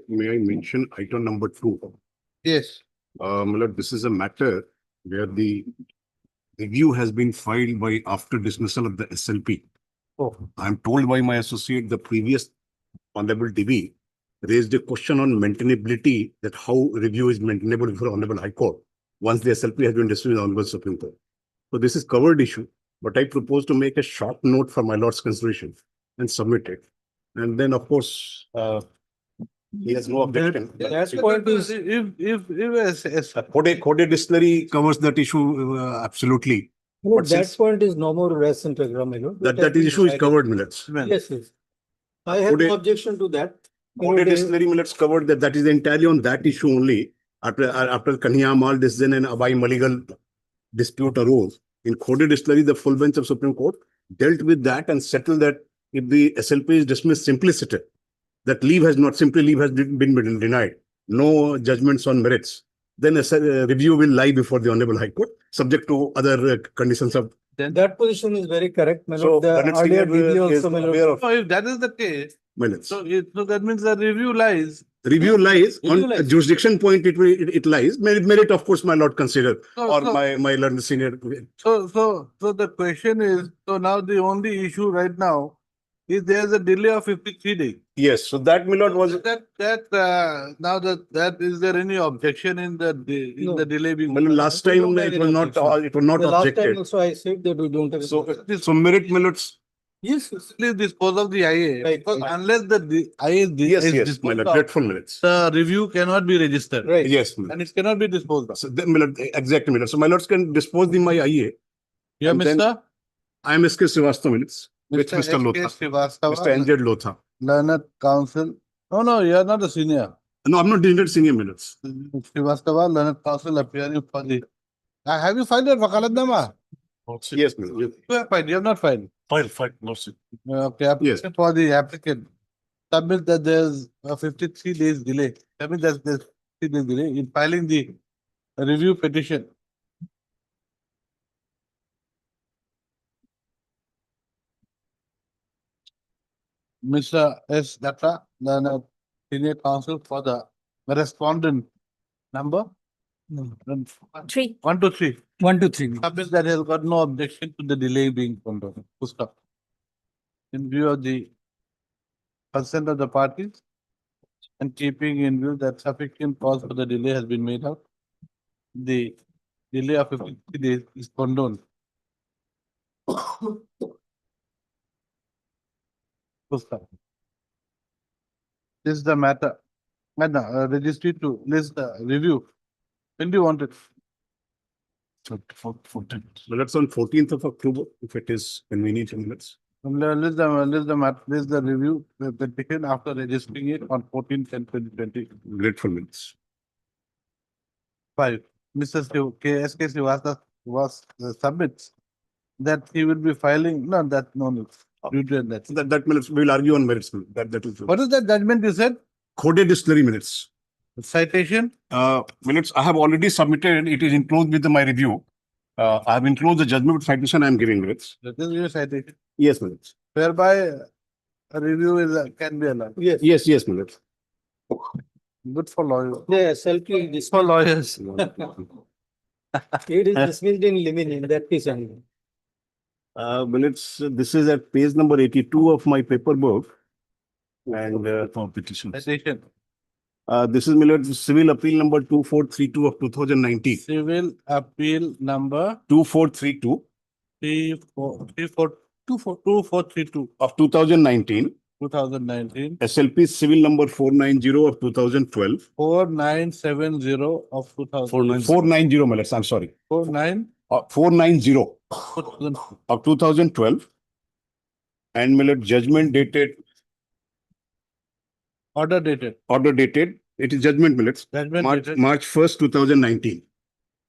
May I mention item number 2? Yes. My lord, this is a matter where the review has been filed by after dismissal of the SLP. Oh. I'm told by my associate, the previous Honorable DB raised a question on maintainability, that how review is maintainable before Honorable High Court once the SLP has been dismissed in Honorable Supreme Court. So this is covered issue, but I propose to make a short note for my lord's consideration and submit it. And then, of course, he has no objection. That point is, Code distillery covers that issue absolutely. No, But that since- point is no more res integra, my lord. That issue is covered, minutes. Yes, yes. I have Code- no objection to that. Code distillery minutes covered that is entirely on that issue only. After Kanhaiya Mal decision and Abai Maligal dispute arose, in Code distillery, the full bench of Supreme Court dealt with that and settled that if the SLP is dismissed simplicity, that leave has been denied, no judgments on merits, then a review will lie before the Honorable High Court, subject to other conditions of. That position is very correct, my So, lord. The Bernard earlier Senior DB is also, my lord. aware of so if that is the case, minutes. so that means the review lies. Review lies Review on lies. a jurisdiction point. It lies. Merit, of course, my lord consider, So- or so- my learned senior. So the question is, so now the only issue right now is there's a delay of 53 days. Yes, so that my lord was. Now that is there any objection in the No. delay being? Well, last We time don't have it any was not. objection. It was not The last time objected. also I said that we don't have. So merit, my lords. Yes, yes. Please dispose of the IA. Right, Because right. unless the IA is Yes, my disposed lord. of, Grateful minutes. the review cannot be registered. Right. Yes, my lord. And it cannot be disposed of. So then, my lord, exactly, my lord. So my lords can dispose the my IA. Yeah, And then- Mr. I am SK Srivastava minutes with Mr. S.K. Lotha, Srivastava, Mr. NZ Lotha. Learned Council. No, you are not a senior. No, I'm not doing that senior minutes. Srivastava, Learned Council appearing for the. Have you filed a Vakalatnama? Yes, my lord. You have filed, you have not filed. File, lawsuit. Okay, Yes. application for the applicant. Submit that there's a 53 days delay. Submit that there's 53 days delay in filing the review petition. Mr. S. Datta, the senior counsel for the respondent number. Three. 1 to 3. 1, 2, 3. Submit that has got no objection to the delay being conducted. Full stop. In view of the consent of the parties and keeping in view that sufficient cause for the delay has been made out, the delay of 53 days is condoned. Full stop. This is the matter. Registry to list the review. When do you want it? 14. My lords, on 14th of October, if it is convenient minutes. List the review petition after registering it on 14th and 2025. Grateful minutes. Mr. S.K. Srivastava was submits that he will be filing, no, that no need. Due to that. That minutes, we will argue on merits. That will. What is that judgment you said? Code distillery minutes. Citation? Minutes I have already submitted. It is enclosed with my review. I have enclosed the judgment citation I am giving minutes. That is your citation. Yes, minutes. Whereby a review is can be allowed. Yes. Yes, minutes. Good for lawyers. The SLP is For lawyers. it is dismissed in limine in that case only. Minutes, this is at page number 82 of my paper book. And For petitions. Citation. this is Millard's civil appeal number 2432 of 2019. Civil appeal number 2432 242 of 2019. 2019. SLP civil number 490 of 2012. 4970 of 2000. 490 minutes, I'm sorry. 490 of 2012. And Millard judgment dated, Order dated. it is judgment minutes, Judgment March dated 1st, 2019.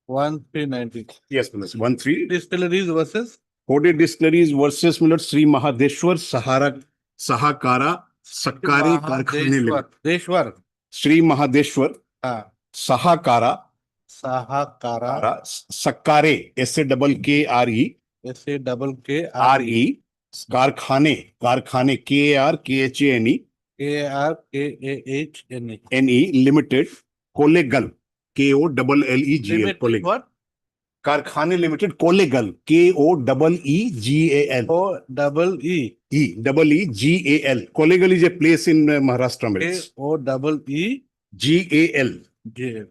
1319. Yes, minutes, 13. Distilleries versus Coded distilleries versus Millard Sri Mahadeshwar Sahakara Sakkare Karkhane Limited. Deshwar. Sri Mahadeshwar Sahakara Sahakara. Sakkare SAKKRE SAKKRE. Karkhane KARKHANE KRKAHNE. NE Limited, Kolegal, KOLLEGL, Limited Kolegal. what? Karkhane Limited, Kolegal, KOEEGAL. O double E. EEGAL. Kolegal is a place in Maharashtra. K Mills. O double E GAL. J.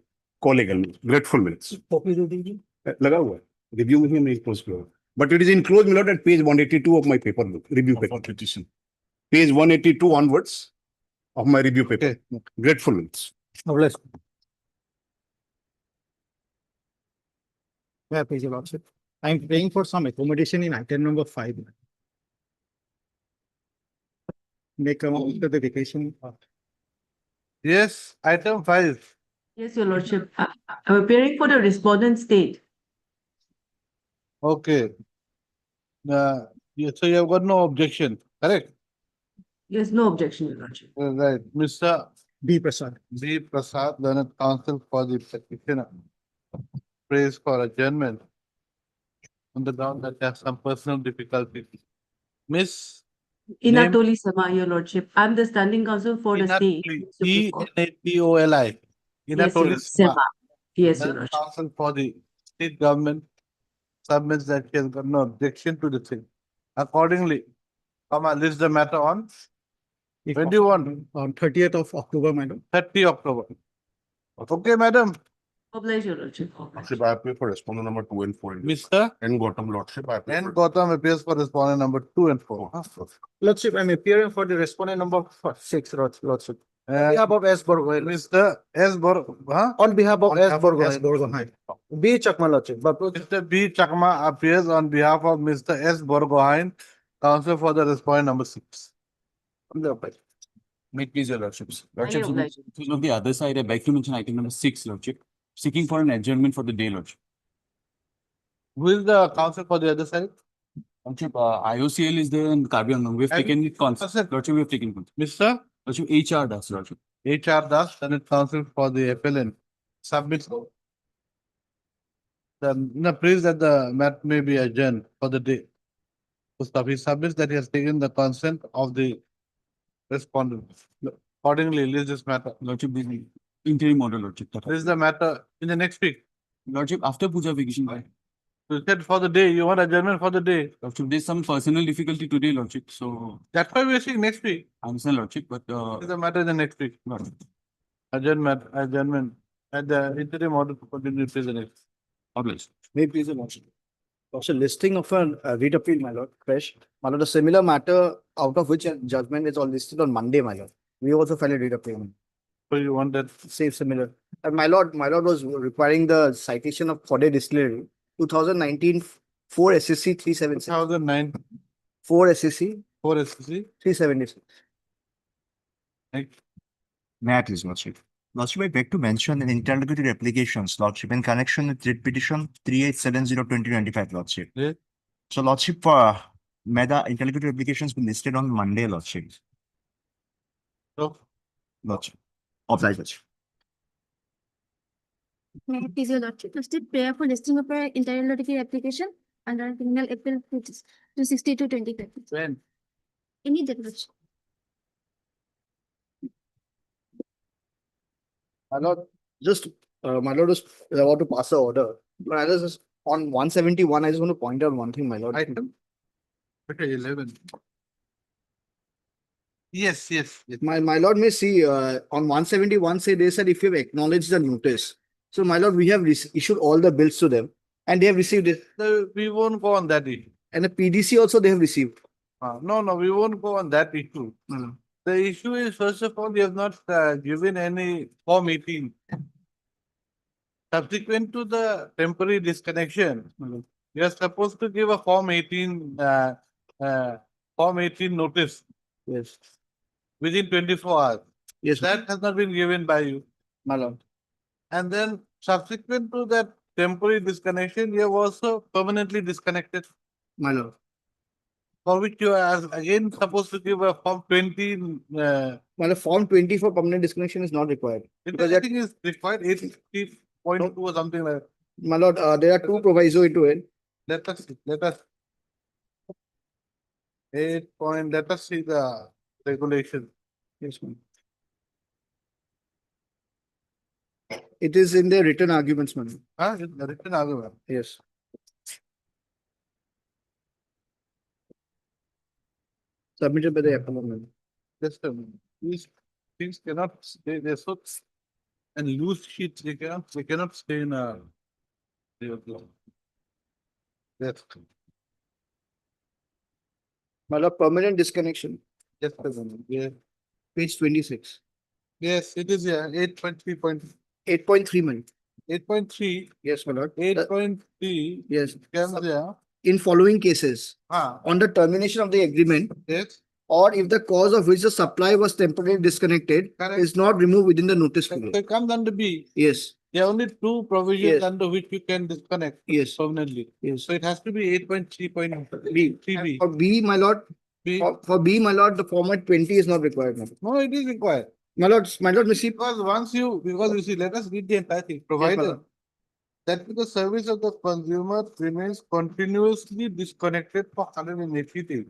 Kolegal. Grateful Mills. Copy दे दीजिए. लगा हुआ है. Review में नहीं close किया हुआ. But it is enclosed, my lord, at page 182 of my paper, review paper. Petition. Page 182 onwards of my review paper. Okay. Grateful Mills. Now let's. Yeah, please, your lordship. I'm paying for some accommodation in item number 5. May come after the vacation. Yes, item 5. Yes, your lordship. I'm appearing for the respondent state. Okay. So you have got no objection, correct? Yes, no objection, your lordship. Right. Mr. B. Prasad. B. Prasad, learned counsel for the petitioner. Praise for adjournment. On the ground that has some personal difficulties. Miss Inatoli Sama, your lordship. I'm the standing counsel for the state. Supreme Court. Enatoli. Yes, your Inatoli lord- Sama. Yes, your learned lordship. counsel for the state government submits that she has got no objection to the thing. Accordingly, come and list the matter on If 21, On 30th of October, madam. 30 October. Okay, madam. Oblige, your lordship. Lordship, I appear for respondent number 2 and 4. Mr. And Gautam, Lordship, I appear. N. Gautam appears for respondent number 2 and 4. Lordship, I'm appearing for the respondent number 6, lordship. On Uh, behalf of S. Borgohain. Mr. S. Huh? On behalf of On S. behalf of S. Borgohain. B. Chakma, lordship. But Mr. B. Chakma appears on behalf of Mr. S. Borgohain, counsel for the respondent number 6. May it please your lordships. Thank you, Lordships, on the other side, I beg to mention item number 6, lordship, seeking for an adjournment for the day, lordship. Who is the counsel for the other side? Lordship, IOCL is there and Karbi Angang. We have And- taken it consent. Sir. Lordship, we have taken consent. Mr. Lordship, HR does, lordship. H.R. Das, Senate counsel for the appellant, submits the praise that the matter may be adjourned for the day. First off, he submits that he has taken the consent of the respondent. Accordingly, list this matter. Lordship, the interim order, lordship. List the matter in the next week. Lordship, after Puja vacation, right? You said for the day, you want adjournment for the day. Lordship, there's some personal difficulty today, lordship, so That's why we're saying next week. I understand, lordship, but, List the matter in the next week. lordship. Adjournment, and the interim order to continue to the next. Obliged. May it please your lordship. Also, listing of a writ appeal, my lord, fresh. My lord, a similar matter out of which a judgment is all listed on Monday, my lord. We also filed a writ appeal. So you want that, Same similar. And my lord was requiring the citation of Fode Distillery, 2019, 4 SSC 376, 2009, 4 SSC 4 SCC. 376. May I please, Lordship? Lordship, I beg to mention an interlocutory applications, Lordship, in connection with writ petition 3870/2025, Lordship. Yeah. So, Lordship, may the interlocutory applications be listed on Monday, Lordship? So, Lordship. Obliged, Lordship. May it please your lordship, lordship, prayer for listing of our interlocutory application under criminal appeal 260/2025. when? Immediate lordship. My lord, just, my lord is about to pass the order. But I just, on 171, I just want to point out one thing, my lord. Item? Okay, 11. Yes, yes, yes. My lord may see, on 171 say they said if you have acknowledged the notice. So my lord, we have issued all the bills to them and they have received it. No, we won't go on that issue. And the PDC also they have received. No, we won't go on that issue. The issue is, first of all, we have not given any Form 18. Subsequent to the temporary disconnection, you are supposed to give a Form 18, Form 18 notice Yes. within 24 hours. Yes, That has not been given by you. my lord. And then subsequent to that temporary disconnection, you have also permanently disconnected, My lord. for which you are again supposed to give a Form 20. My lord, Form 20 for permanent disconnection is not required. Because that- Everything is required, 850.2 or something like that. My lord, there are two proviso into it. Let us see. 8 point, let us see the regulation. Yes, ma'am. It is in the written arguments, ma'am. It's the written argument. Yes. Submitted by the appellant, ma'am. Just a minute. These things cannot stay, they're so and loose sheets, they cannot stay in a. That's My lord, permanent disconnection, just a minute. Yeah. page 26. Yes, it is, yeah, 8.3, ma'am. 8.3, Yes, my lord. 8.3 Yes. comes there. In following cases, Ah, on the termination of the agreement, yes, or if the cause of which the supply was temporarily disconnected correct. is not removed within the notice So period. it comes under B. Yes, There are only two provisions Yes. under which you can disconnect yes, permanently. yes. So it has to be 8.3.3 B. For B, my lord, B. for B, my lord, the format 20 is not required, ma'am. No, it is required. My lord, Missy. Because you see, let us read the entire thing, Yes, my provided lord. that the service of the consumer remains continuously disconnected for 180 days,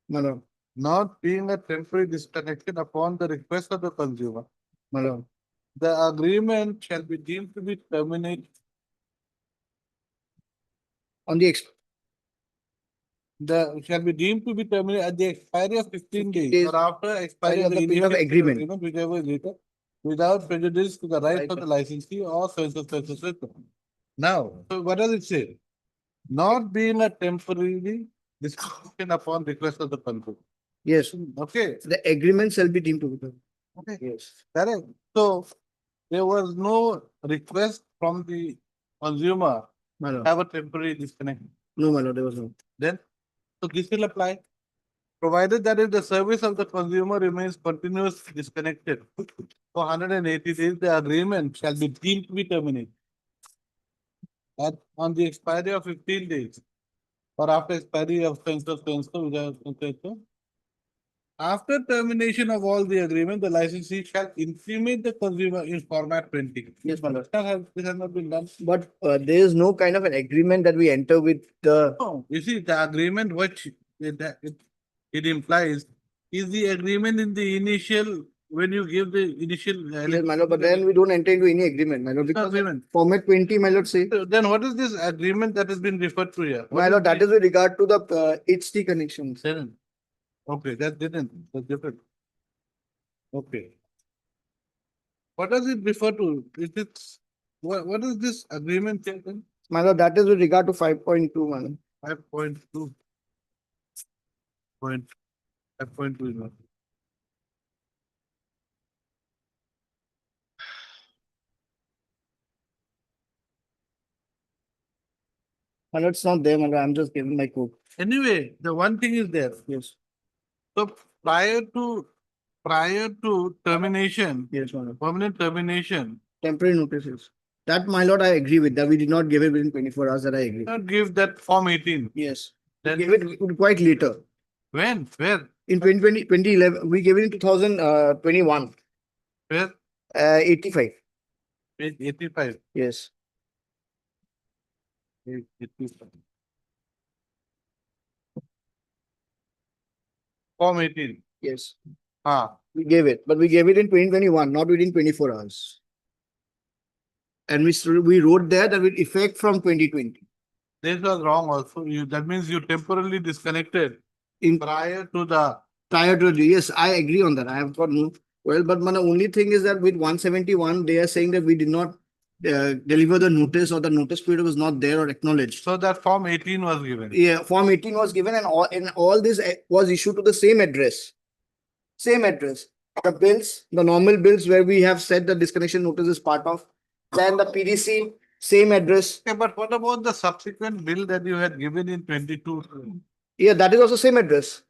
My lord, not being a temporary disconnection upon the request of the consumer. my lord. The agreement shall be deemed to be terminated. On the Shall be deemed to be terminated at the expiry of 15 days days or after expiry of the period of initial agreement. whichever is later, without prejudice to the rights Right. of the licensee or so. Now, so what does it say? Not being a temporary disconnection upon request of the consumer. Yes, Okay, the agreement shall be deemed to be. okay, Yes, correct. So there was no request from the consumer my to lord. have a temporary disconnection. No, my lord, there was no. Then, so this will apply. Provided that if the service of the consumer remains continuously disconnected for 180 days, the agreement shall be deemed to be terminated. On the expiry of 15 days or after expiry of after termination of all the agreement, the licensee shall intimate the consumer in format 20. Yes, my lord. This has not been done. But there is no kind of an agreement that we enter with the, No, you see, the agreement which it implies is the agreement in the initial, when you give the initial. yes, my lord, but then we don't enter into any agreement, my lord, because Agreement. format 20, my lord, say. Then what is this agreement that has been referred to here? My lord, that is with regard to the HT connections. Didn't. Okay, that didn't, that's different. Okay. What does it refer to? Is it, what is this agreement here then? My lord, that is with regard to 5.2, my lord. 5.2. 5.2. My lord, it's not there, my lord, I'm just giving my code. Anyway, the one thing is there. Yes, So prior to termination, yes, my lord. permanent termination, Temporary notices. That, my lord, I agree with that. We did not give it within 24 hours, that I agree. not give that form 18. Yes. We Then gave it quite later. when? Where? In 2011, we gave it in 2021, Where? 85. Page 85. Yes. Page 85. Form 18. Yes. Ah, We gave it, but we gave it in 2021, not within 24 hours. And we wrote there that with effect from 2020. this was wrong also. That means you temporarily disconnected In prior to the. prior to, yes, I agree on that. I have got no, well, but my only thing is that with 171, they are saying that we did not deliver the notice, or the notice period was not there or acknowledged. So that form 18 was given. Yeah, Form 18 was given, and all this was issued to the same address. Same address. The bills, the normal bills where we have said the disconnection notice is part of. Then the PDC, same address. Okay, but what about the subsequent bill that you had given in 22? Yeah, that is also same address.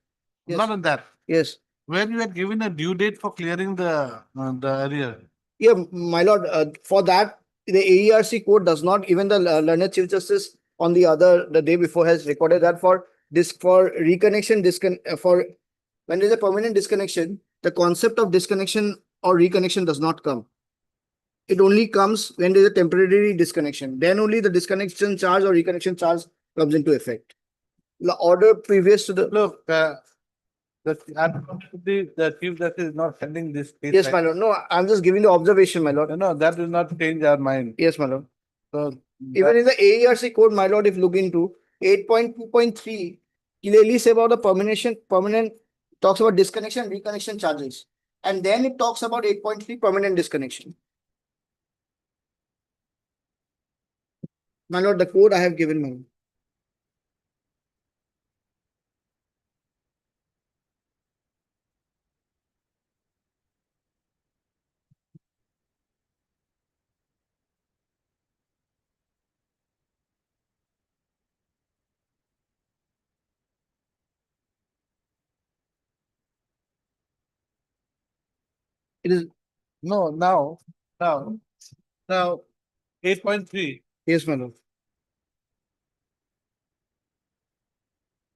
Yes. Not on that. Yes. Where you had given a due date for clearing the area. Yeah, my lord, for that, the AERC code does not, even the learned Chief Justice on the day before has recorded that for reconnection, for when there is a permanent disconnection, the concept of disconnection or reconnection does not come. It only comes when there is a temporary disconnection. Then only the disconnection charge or reconnection charge comes into effect. The order previous to the, Look, unfortunately, the chief justice is not sending this case. Yes, my lord. No, I'm just giving the observation, my lord. No, that will not change our mind. Yes, my lord. So. Even in the AERC code, my lord, if you look into 8.2.3, clearly say about the permanent, talks about disconnection, reconnection charges. And then it talks about 8.3 permanent disconnection. My lord, the code I have given, my lord. It is, No, now, 8.3, yes, my lord.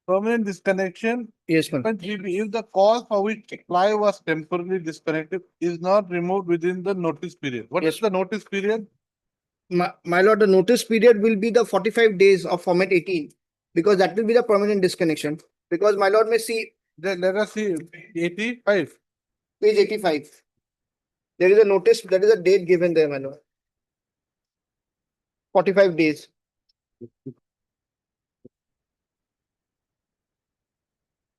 permanent disconnection. Yes, my lord. 8.3B, if the cause for which supply was temporarily disconnected is not removed within the notice period. What is Yes. the notice period? My lord, the notice period will be the 45 days of format 18, because that will be the permanent disconnection. Because my lord may see Then let us see, 85. page 85. There is a notice, there is a date given there, my lord. 45 days.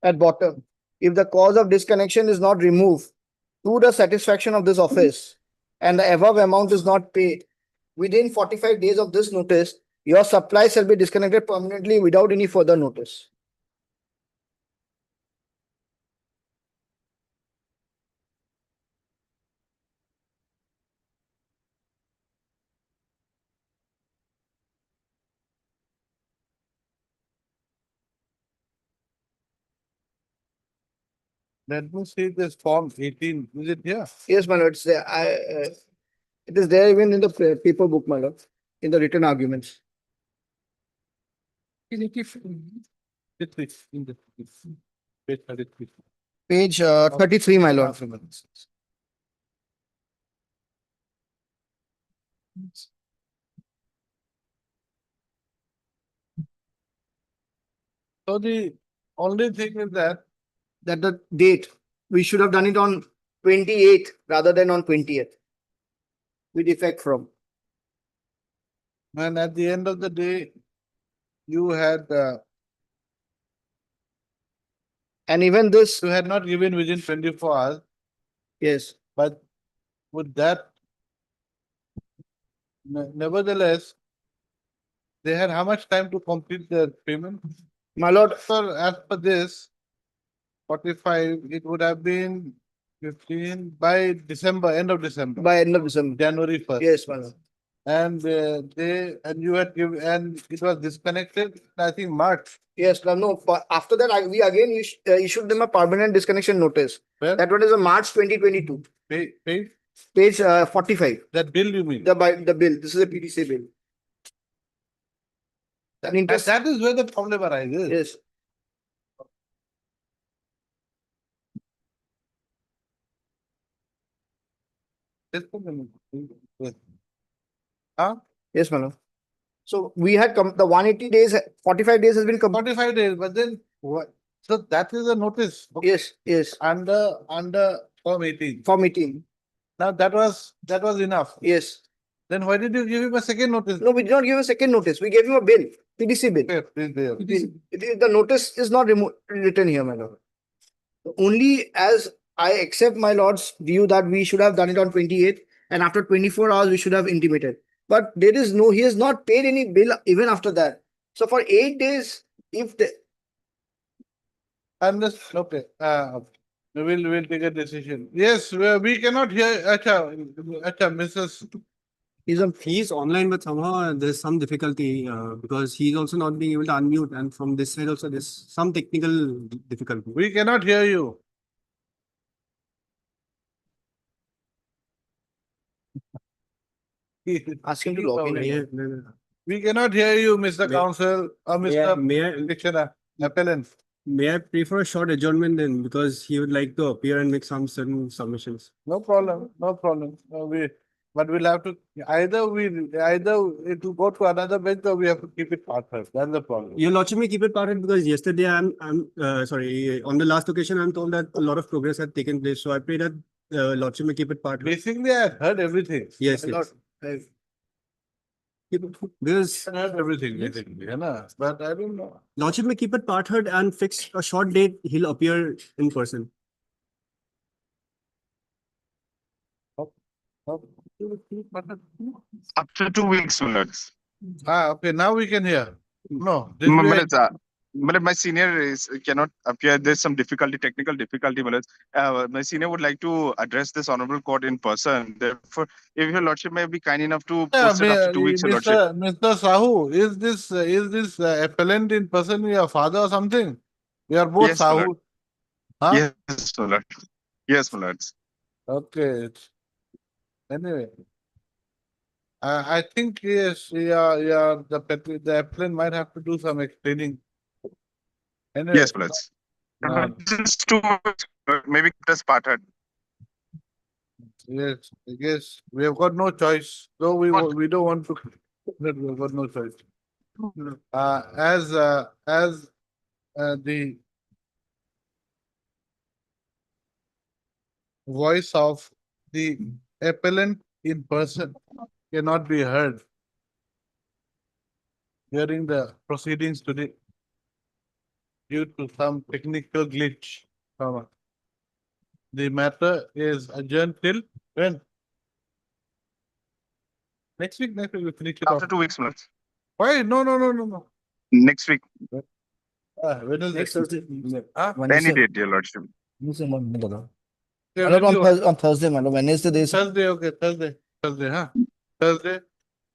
At bottom, if the cause of disconnection is not removed to the satisfaction of this office and the above amount is not paid within 45 days of this notice, your supply shall be disconnected permanently without any further notice. Let me see this form 18. Is it here? Yes, my lord, it's there. It is there even in the paper book, my lord, in the written arguments. It's in the page 33. Page 33, my lord. So the only thing is that That the date, we should have done it on 28th rather than on 20th. With effect from. and at the end of the day, you had And even this, you had not given within 24 hours, yes, but with that, nevertheless, they had how much time to complete their payment? my lord, As per this, 45, it would have been 15 by December, end of December, by end of December. January 1st. Yes, my lord. And and you had given, and it was disconnected, I think, March. Yes, no, but after that, we again issued them a permanent disconnection notice. Where? That one is a March 2022, Pay page 45. that bill, you mean? The bill, this is a PDC bill. That interest, That is where the problem arises. yes, Just a minute. Yes. Huh? yes, my lord. So we had come, the 180 days, 45 days has been come. 45 days, but then what? So that is a notice. Yes, yes, Under Form 18. for meeting, Now that was enough. yes. Then why did you give him a second notice? No, we did not give a second notice. We gave him a bill, PDC bill. Where? Please bear. The notice is not written here, my lord. Only as I accept my lord's view that we should have done it on 28th and after 24 hours we should have intimated. But there is no, he has not paid any bill even after that. So for 8 days, if the, Okay. We'll take a decision. Yes, we cannot hear. Acha, Mrs. He's online, but somehow there's some difficulty because he's also not being able to unmute, and from this side also there's some technical difficulty. We cannot hear you. ask him to log in. May We cannot hear you, Mr. May- Counsel or I- Mr. may I, Petitioner, Appellant. may I prefer a short adjournment then, because he would like to appear and make some certain submissions. No problem, no problem. But we'll have to, either it will go to another bench or we have to keep it part heard. That's the problem. Your lordship may keep it parted because yesterday sorry, on the last occasion, I'm told that a lot of progress had taken place. So I pray that lordship may keep it parted. Basically, I heard everything. Yes, My lord, yes. Because I heard everything, basically, you know, but I don't know. lordship may keep it parted and fix a short date. He'll appear in person. After 2 weeks, Millets. Okay, now we can hear. No, this M- way, Millets, my senior is cannot appear. There's some difficulty, technical difficulty, Millets. My senior would like to address this honorable court in person. Therefore, if your lordship may be kind enough to yeah, post it after 2 weeks, your lordship. Mr. Sahu, is this appellant in person your father or something? We are both Yes, my Sahu. lord. Huh? Yes, my lord. Yes, my lords. Okay. Anyway. I think yes, yeah, the appellant might have to do some explaining. Anyway. Yes, my lords. No. Just 2 weeks, maybe just parted. Yes, I guess we have got no choice. Though we don't want to, but we've got no choice. As the voice of the appellant in person cannot be heard during the proceedings today due to some technical glitch. The matter is adjourned till when? Next week we finish it After off. 2 weeks, my lords. Why? No. Next week, Wednesday. next Thursday. any date, your lordship. Yeah, My lord, Wednesday, on Thursday, my lord, Wednesday, there is. Thursday, okay, Thursday, huh? Thursday.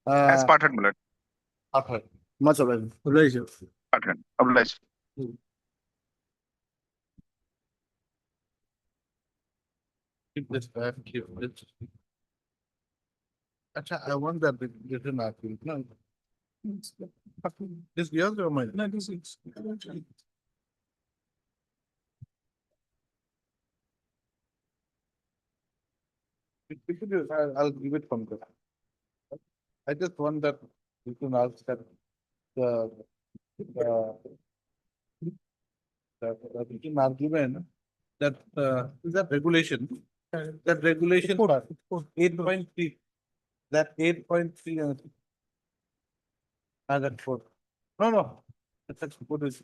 As parted, my lord. After. Much obliged. Parted. Obliged. Keep this back, keep this. Acha, I want that written article. No. This yours or mine? No, this is. I'll give it from there. I just want that written article that the written argument that is that regulation. That regulation part, 8.3. That 8.3. That 4. No. That's what is.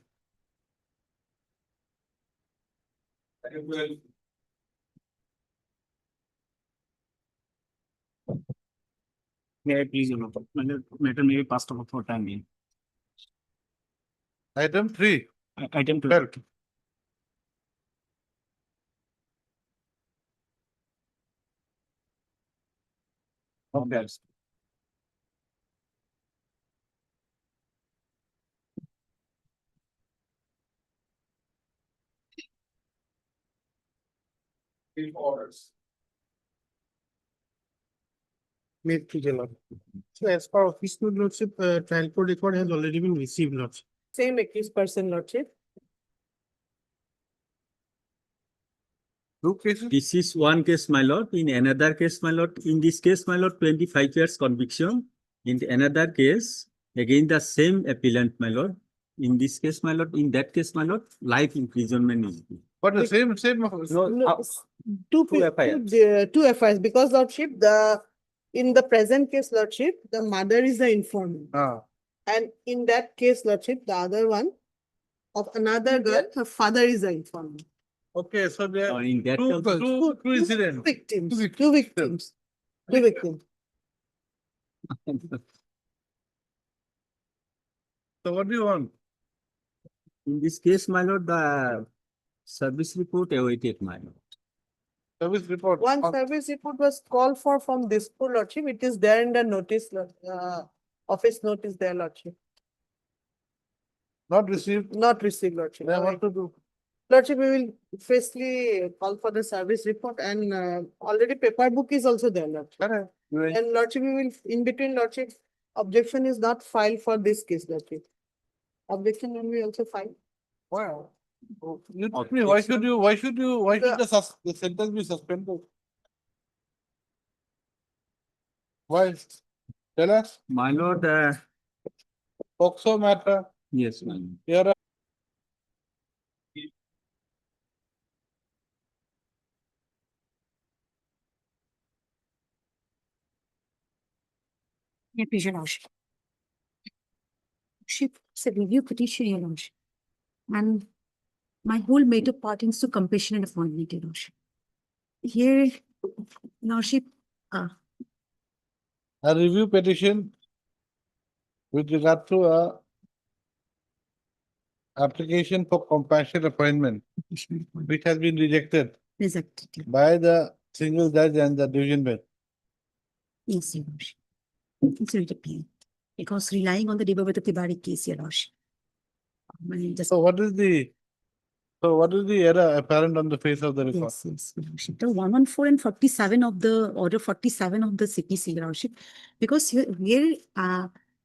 May I please, Your Lordship, matter may be passed over for time being. Item 3. Item 12. Well, okay. Orders. Made to the lord. So as per official lordship, trial court record has already been received, lordship. Same accused person, lordship. Two cases? This is one case, my lord. In another case, my lord, in this case, my lord, 25 years conviction. In another case, again the same appellant, my lord. In this case, my lord, in that case, my lord, life imprisonment is. But the same. Two FIRs. two FIRs, because lordship, in the present case, lordship, the mother is the informant. And in that case, lordship, the other one of another girl, her father is the informant. Okay, so there are In that two incidents. Victims, Two two victims, two victims. So what do you want? In this case, my lord, the service report awaited, my lord. Service report. One service report was called for from this school, lordship. It is there in the notice, office notice there, lordship. Not received. Not received, lordship. Then what to do? Lordship, we will firstly call for the service report and already paper book is also there, lordship. Correct. And lordship, we will, in between, lordship, objection is not filed for this case, lordship. Objection will be also filed. Wow. You tell me, why should the sentence be suspended? Why? Tell us. My lord, POCSO matter. yes, my lord. Here are Your pleasure, Lordship. Lordship, it's a review petition, Your Lordship. And my whole matter pertains to compassionate appointment, Your Lordship. Here, Lordship, a review petition with regard to a application for compassionate appointment, which has been rejected rejected. by the single judge and the division bench. Yes, Your Lordship. It's a appeal. Because relying on the Devavata Tibari case, Your Lordship. I mean, just- So what is the error apparent on the face of the record? Yes, yes, Your Lordship. The 114 and 47 of the order 47 of the CPC, Your Lordship. Because here,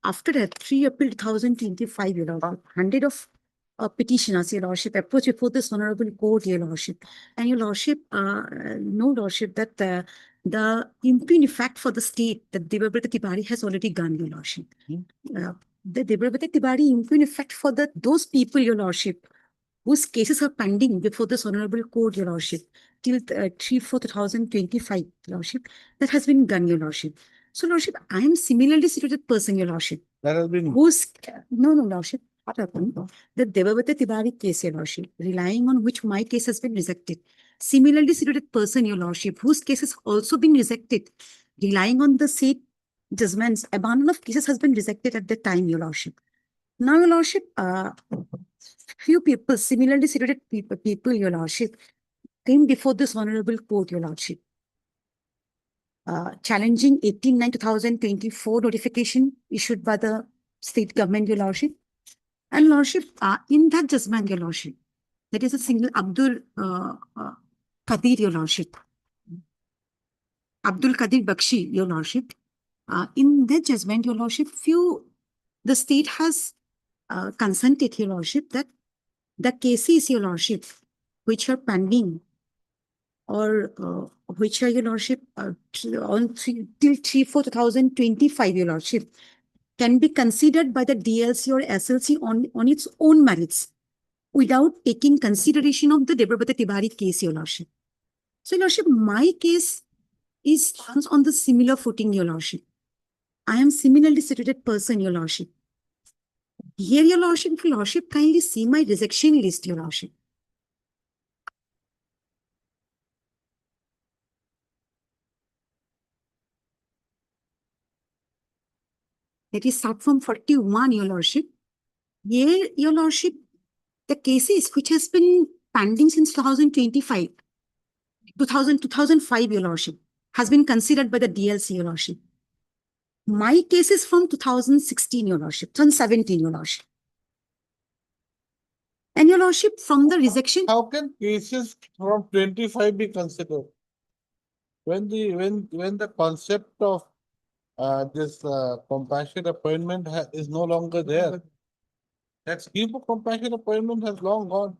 after that 3 April 2025, Your Lordship, 100 of petitioners, Your Lordship, approach before this honorable court, Your Lordship. And Your Lordship, no Lordship, that the impune effect for the state that Devabrata Tibari has already gone, Your Lordship. The Devabrata Tibari impune effect for those people, Your Lordship, whose cases are pending before this honorable court, Your Lordship, till 3/4/2025, Lordship, that has been done, Your Lordship. So, Lordship, I am similarly situated person, Your Lordship, That has been, whose, no, Lordship, what happened? The Devavata Tibari case, Your Lordship, relying on which my case has been rejected. Similarly situated person, Your Lordship, whose case has also been rejected, relying on the said judgments, abandon of cases has been rejected at the time, Your Lordship. Now, Your Lordship, few people, similarly situated people, Your Lordship, came before this honorable court, Your Lordship, challenging 18/9/2024 notification issued by the state government, Your Lordship. And Lordship, in that judgment, Your Lordship, that is a single Abdul Qadir, Your Lordship, Abdul Qadir Bakshi, Your Lordship. In that judgment, Your Lordship, the state has consented, Your Lordship, that the cases, Your Lordship, which are pending or which are, Your Lordship, till 3/4/2025, Your Lordship, can be considered by the DLC or SLC on its own merits without taking consideration of the Devabata Tibari case, Your Lordship. So, Your Lordship, my case stands on the similar footing, Your Lordship. I am similarly situated person, Your Lordship. Here, Your Lordship, kindly see my rejection list, Your Lordship. That is start from 41, Your Lordship. Here, Your Lordship, the cases which has been pending since 2025, 2005, Your Lordship, has been considered by the DLC, Your Lordship. My case is from 2016, Your Lordship, 2017, Your Lordship. And Your Lordship, from the rejection, how can cases from 25 be considered? When the concept of this compassionate appointment is no longer there. That scheme for compassionate appointment has long gone.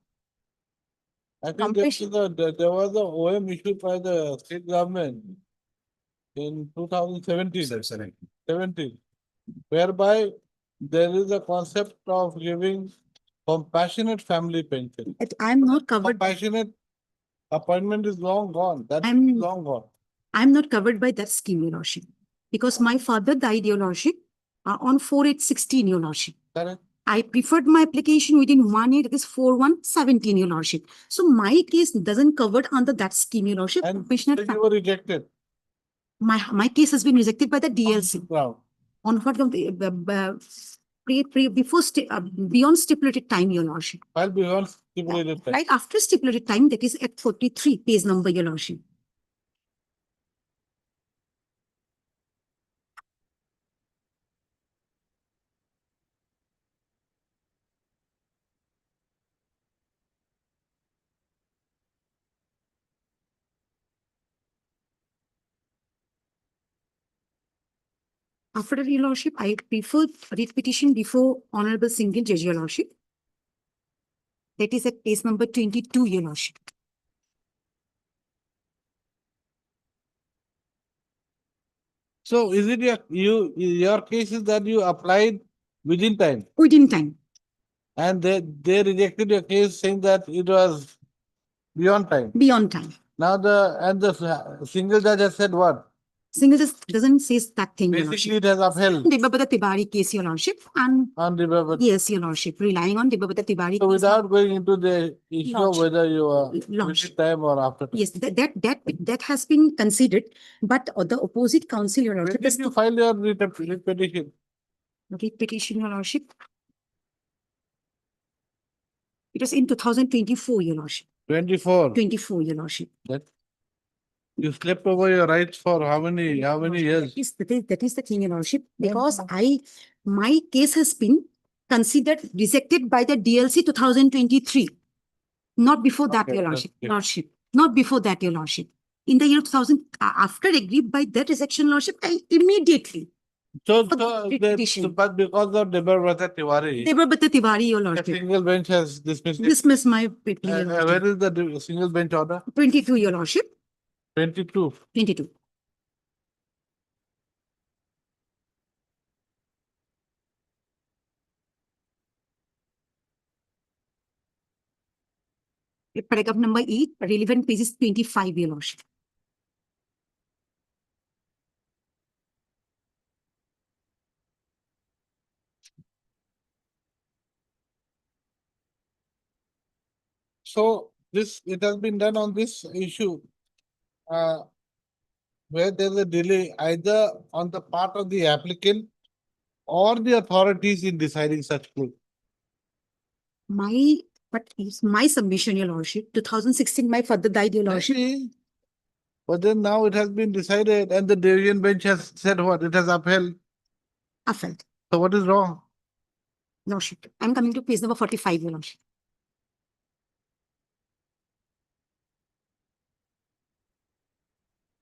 I think there was a OM issued by the state government in 2017, whereby there is a concept of giving compassionate family pension. I'm not covered. Compassionate appointment is long gone. That is I'm- long gone. I'm not covered by that scheme, Your Lordship, because my father died, Your Lordship, on 4/8/16, Your Lordship. Correct. I preferred my application within 1 year, that is 4/1/17, Your Lordship. So my case doesn't covered under that scheme, Your Lordship. And Compassionate you were rejected. my case has been rejected by the DLC. Ground. On what of the before beyond stipulated time, Your Lordship. While beyond stipulated time. Right after stipulated time, that is at 43, page number, Your Lordship. After that, Your Lordship, I preferred writ petition before Honorable Single Judge, Your Lordship. That is at page number 22, Your Lordship. So is it your case is that you applied within time within time, and they rejected your case saying that it was beyond time? beyond time. Now the single judge has said what? Single just doesn't say that thing, Your Basically, Lordship. it has upheld Debabata Tibari case, Your Lordship, and on the but yes, Your Lordship, relying on Debabata Tibari. so case. without going into the issue of Lordship. whether you are Lordship. within time or after time. Yes, that has been considered, but the opposite counsel, Your When Lordship, did you file your writ petition? petition, Your Lordship. It was in 2024, Your Lordship. 24. 24, Your Lordship. That you slept over your rights for how many years? That is the thing, Your Lordship, because my case has been considered rejected by the DLC 2023. Not before that, Okay, Your that's Lordship. good. Lordship. Not before that, Your Lordship. In the year 2000, after aggrieved by that rejection, Lordship, I immediately. So, petition. but because of Debarbrata Tiwari, Debabata Tiwari, Your a Lordship. single bench has dismissed it. Dismiss my plea, Your Where Lordship. is the single bench order? 22, Your Lordship. 22. 22. Paragraph number 8, relevant page is 25, Your Lordship. So it has been done on this issue. Where there's a delay either on the part of the applicant or the authorities in deciding such claim. But it's my submission, Your Lordship. 2016, my father died, Your Lordship. Maybe. But then now it has been decided and the division bench has said what? It has upheld. Upheld. So what is wrong? Lordship. I'm coming to page number 45, Your Lordship.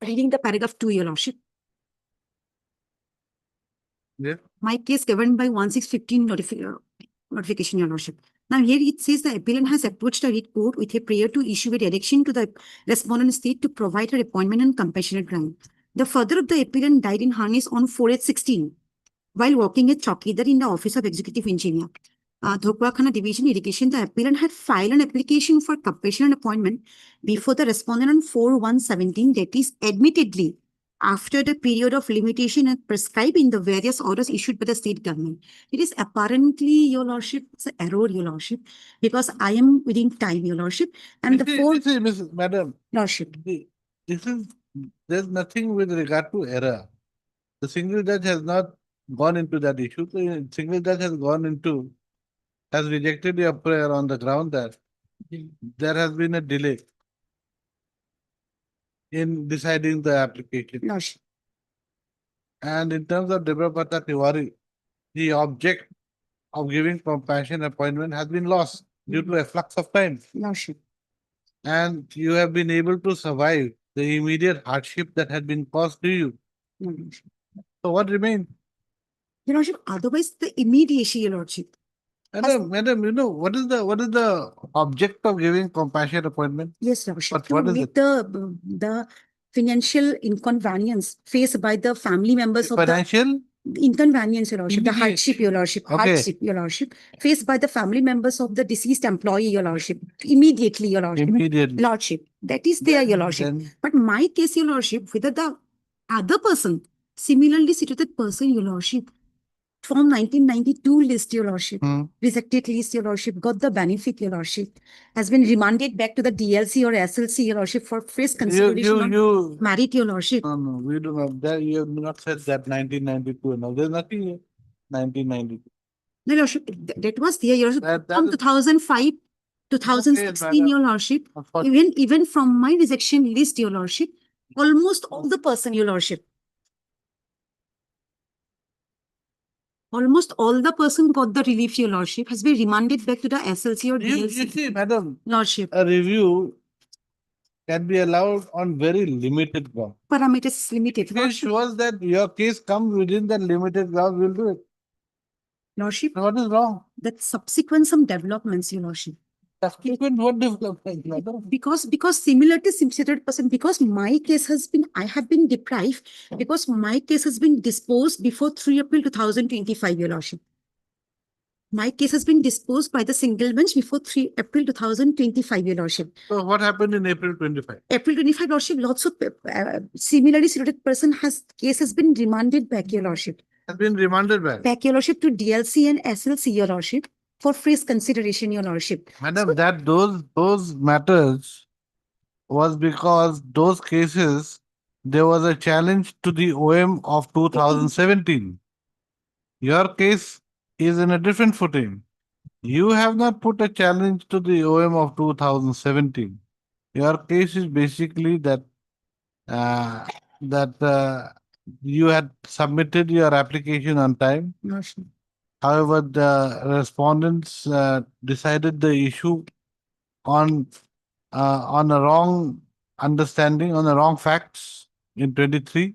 Reading the paragraph 2, Your Lordship. Yeah. My case governed by 1615 notification, Your Lordship. Now here it says the appellant has approached the writ court with a prayer to issue a direction to the respondent state to provide her appointment on compassionate ground. The father of the appellant died in harness on 4/8/16 while working at Chowkidar in the Office of Executive Engineer. Dhokwakhana Division Irrigation, the appellant had filed an application for compassionate appointment before the respondent on 4/1/17, that is admittedly after the period of limitation and prescribed in the various orders issued by the state government. It is apparently, Your Lordship, it's an error, Your Lordship, because I am within time, Your Lordship, and the four. Madam, Lordship. There's nothing with regard to error. The single judge has not gone into that issue. The single judge has rejected your prayer on the ground that there has been a delay in deciding the application. Lordship. And in terms of Debarbrata Tiwari, the object of giving compassion appointment has been lost due to a flux of time. Lordship. And you have been able to survive the immediate hardship that had been caused to you. Lordship. So what remains? Your Lordship, otherwise the immediacy, Your Lordship. Madam, you know, what is the object of giving compassionate appointment? Yes, Lordship. But what is it? The financial inconvenience faced by the family members of Financial? the inconvenience, Your Lordship, the Immediate. hardship, Your Lordship, Okay. hardship, Your Lordship, faced by the family members of the deceased employee, Your Lordship, immediately, Your Lordship. Immediately. Lordship, that is there, Your Lordship. Then But my case, Your Lordship, whether the other person, similarly situated person, Your Lordship, from 1992 list, Your Lordship, rejected list, Your Lordship, got the benefit, Your Lordship, has been remanded back to the DLC or SLC, Your Lordship, for fresh consideration on merit, Your Lordship. No, we do not. That you have not said that 1992. No, there's nothing here. 1992. No, Your Lordship, that was there, Your Lordship, That from is- 2005, 2016, Your Lordship, even from my rejection list, Your Lordship, almost all the person, Your Lordship, almost all the person got the relief, Your Lordship, has been remanded back to the SLC or You DLC. see, madam, Lordship, a review can be allowed on very limited ground. parameters is limited. If it Lordship, shows that your case comes within that limited ground, we'll do it. Lordship, What is wrong? that subsequent some developments, Your Lordship. Subsequent what development, madam? Because similar to situated person, because my case has been, I have been deprived, because my case has been disposed before 3 April 2025, Your Lordship. My case has been disposed by the single bench before 3 April 2025, Your Lordship. So what happened in April 25? April 25, Lordship, lots of similarly situated person case has been remanded back, Your Lordship. Has been remanded back. Back, Your Lordship, to DLC and SLC, Your Lordship, for fresh consideration, Your Lordship. Madam, that those matters was because those cases, there was a challenge to the OM of 2017. Your case is in a different footing. You have not put a challenge to the OM of 2017. Your case is basically that you had submitted your application on time. Lordship. However, the respondents decided the issue on a wrong understanding, on the wrong facts in 23,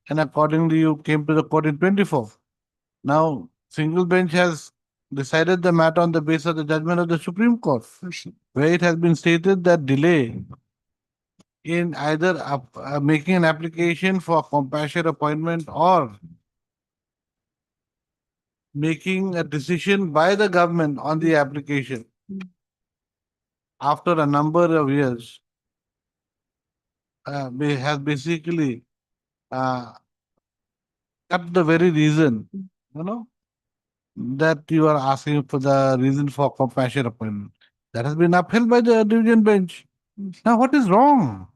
and accordingly you came to the court in 24. Now, single bench has decided the matter on the basis of the judgment of the Supreme Court, where it has been stated that delay in either making an application for compassionate appointment or making a decision by the government on the application after a number of years has basically cut the very reason, that you are asking for the reason for compassionate appointment. That has been upheld by the division bench. Now, what is wrong?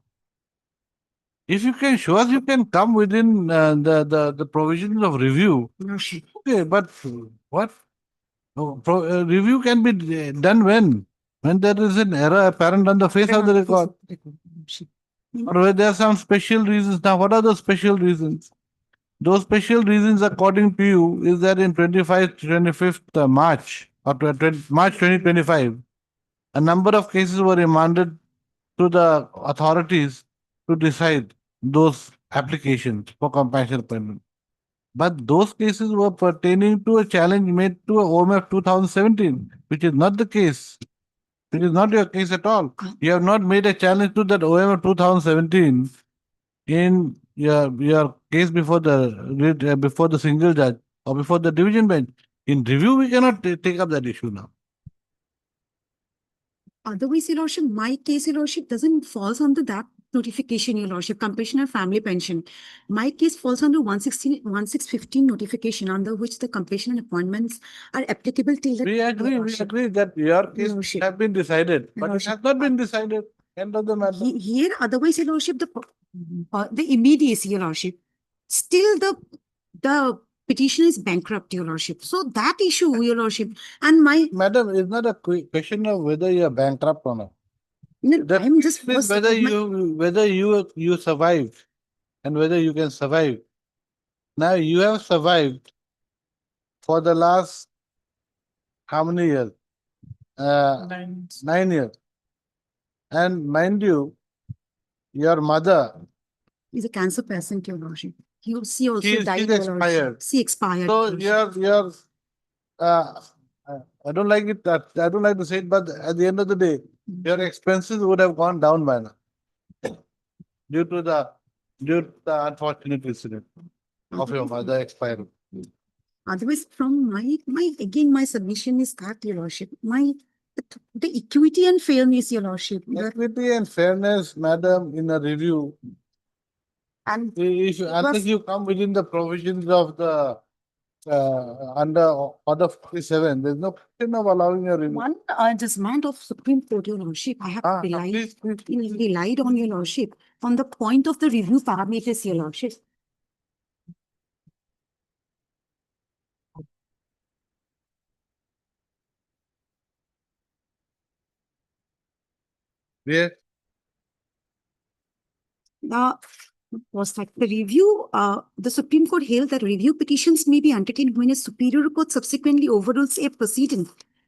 If you can show us, you can come within the provisions of review. Okay, but what? Review can be done when? When there is an error apparent on the face of the record. Or where there are some special reasons. Now, what are those special reasons? Those special reasons, according to you, is that in 25th March or March 2025, a number of cases were remanded to the authorities to decide those applications for compassionate appointment. But those cases were pertaining to a challenge made to a OMF 2017, which is not the case. It is not your case at all. You have not made a challenge to that OMF 2017 in your case before the single judge or before the division bench. In review, we cannot take up that issue now. Otherwise, Your Lordship, my case, Your Lordship, doesn't falls under that notification, Your Lordship, compassionate family pension. My case falls under 1615 notification, under which the compassionate appointments are applicable till the. We agree that your case have been decided, but it has not been decided. End of the matter. Here, otherwise, Your Lordship, the immediacy, Your Lordship, still the petition is bankrupt, Your Lordship. So that issue, Your Lordship, and my. Madam, it's not a question of whether you are bankrupt or not. No, I'm just whether you survive and whether you can survive. Now you have survived for the last how many years? 9 years. And mind you, your mother is a cancer patient, Your Lordship. She also died. She's expired. She expired. So you're I don't like it. I don't like to say it, but at the end of the day, your expenses would have gone down by now due to the unfortunate incident of your mother expiring. Otherwise, from my submission is that, Your Lordship, the equity and fairness, Your Lordship. Equity and fairness, madam, in a review. And unless you come within the provisions of the under Order 47, there's no question of allowing a review. One judgment of Supreme Court, Your Lordship, I have relied on, Your Lordship, on the point of the review parameters, Your Lordship. Where? The review, the Supreme Court held that review petitions may be entertained when a superior court subsequently overrules a proceeding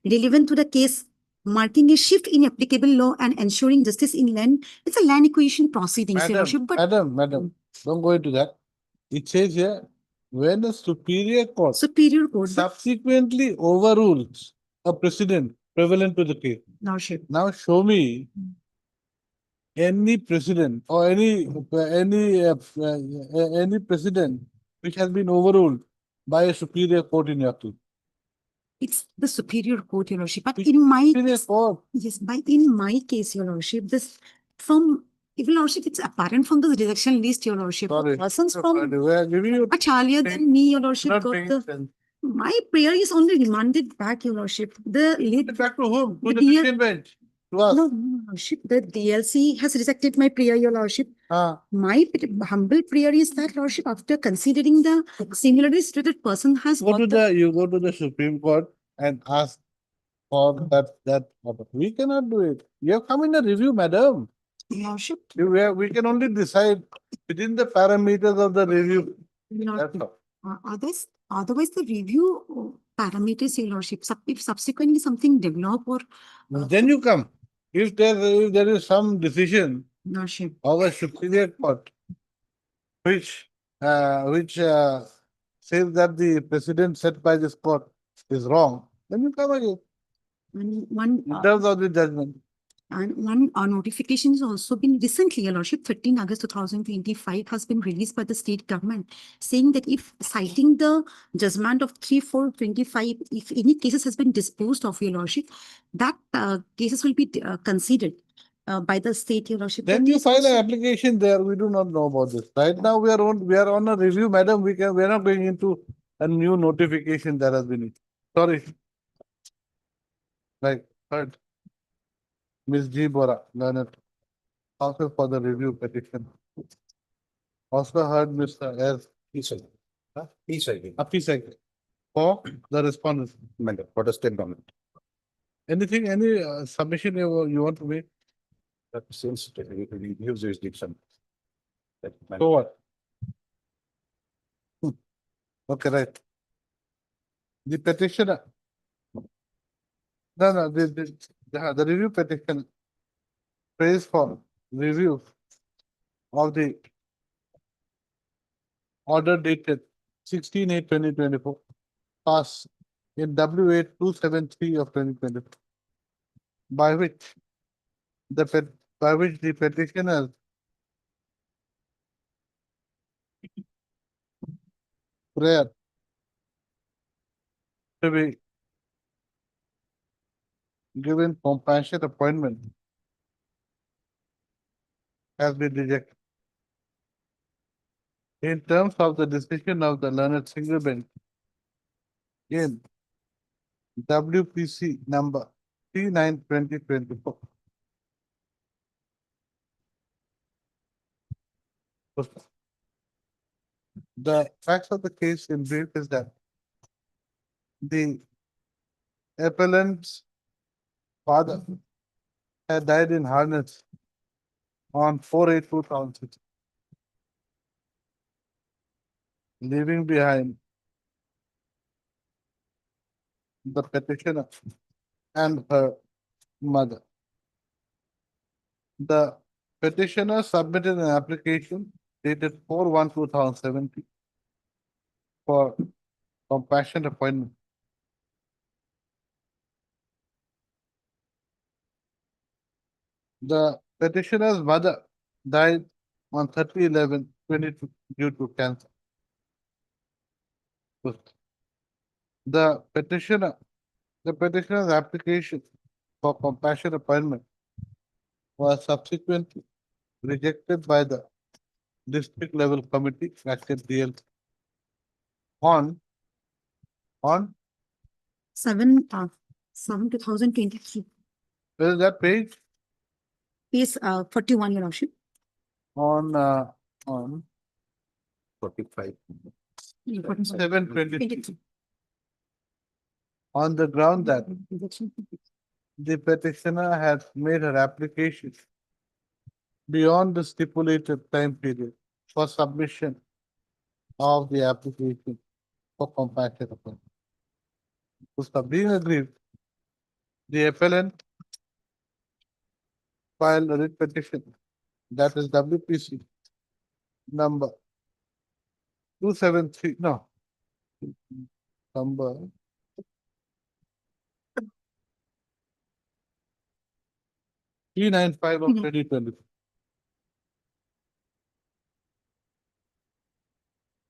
relevant to the case, marking a shift in applicable law and ensuring justice in land. It's a land acquisition proceeding, Your Lordship. Madam, don't go into that. It says here, when a superior court Superior Court, subsequently overrules a precedent prevalent to the case. Lordship. Now show me any precedent or any precedent which has been overruled by a superior court in your case. It's the superior court, your lordship, but Which in my, Superior court. yes, but in my case, your lordship, this from, your lordship, it's apparent from the rejection list, your lordship. Sorry. Persons from We are giving you. much earlier than me, your lordship, Not got paying the, attention. my prayer is only remanded back, your lordship. The late, Back to whom? To The the dear- decision bench. To us. no, no, lordship, the DLC has rejected my prayer, your lordship. Ah. My humble prayer is that, lordship, after considering the similarly situated person has Go got to the, you go to the Supreme Court and ask for that order. We cannot do it. You have come in a review, madam. lordship, We can only decide within the parameters of the review. lordship. That's all. Otherwise, the review parameters, your lordship, if subsequently something develop or Then you come. If there is some decision lordship, of a superior court which says that the precedent set by this court is wrong, then you come again one in terms of the judgment. and one notification has also been recently, your lordship, 13 August 2025 has been released by the state government saying that if citing the judgment of 3/4/25, if any cases has been disposed of, your lordship, that cases will be considered by the state, your lordship. Then That you is file an also- application there. We do not know about this. Right now, we are on a review, madam. We are not going into a new notification that has been issued. Sorry. Right, heard. Ms. G. Bora, learned, also for the review petition. Also heard Mr. S. Apisek for the respondent. For the state government. Anything, any submission you want to make? That since review jurisdiction. So what? Okay, right. The petitioner. No, the review petition prays for review of the order dated 16/8/2024, passed in W8273 of 2024, by which the petitioner prayer to be given compassionate appointment has been rejected. In terms of the decision of the learned single bench in WPC number 39/2024. The facts of the case in brief is that the appellant's father had died in harness on 4/8/2006, leaving behind the petitioner and her mother. The petitioner submitted an application dated 4/1/2017 for compassionate appointment. The petitioner's mother died on 30/11/22 due to cancer. The petitioner's application for compassionate appointment was subsequently rejected by the district level committee, bracket DL, on 7/7/2023, where is that page? page 41, your lordship. On 45. 7/23, on the ground that the petitioner has made her application beyond the stipulated time period for submission of the application for compassionate appointment. So being agreed, the appellant filed a writ petition, that is WPC number 273, no. Number 395 of Mhm. 2020.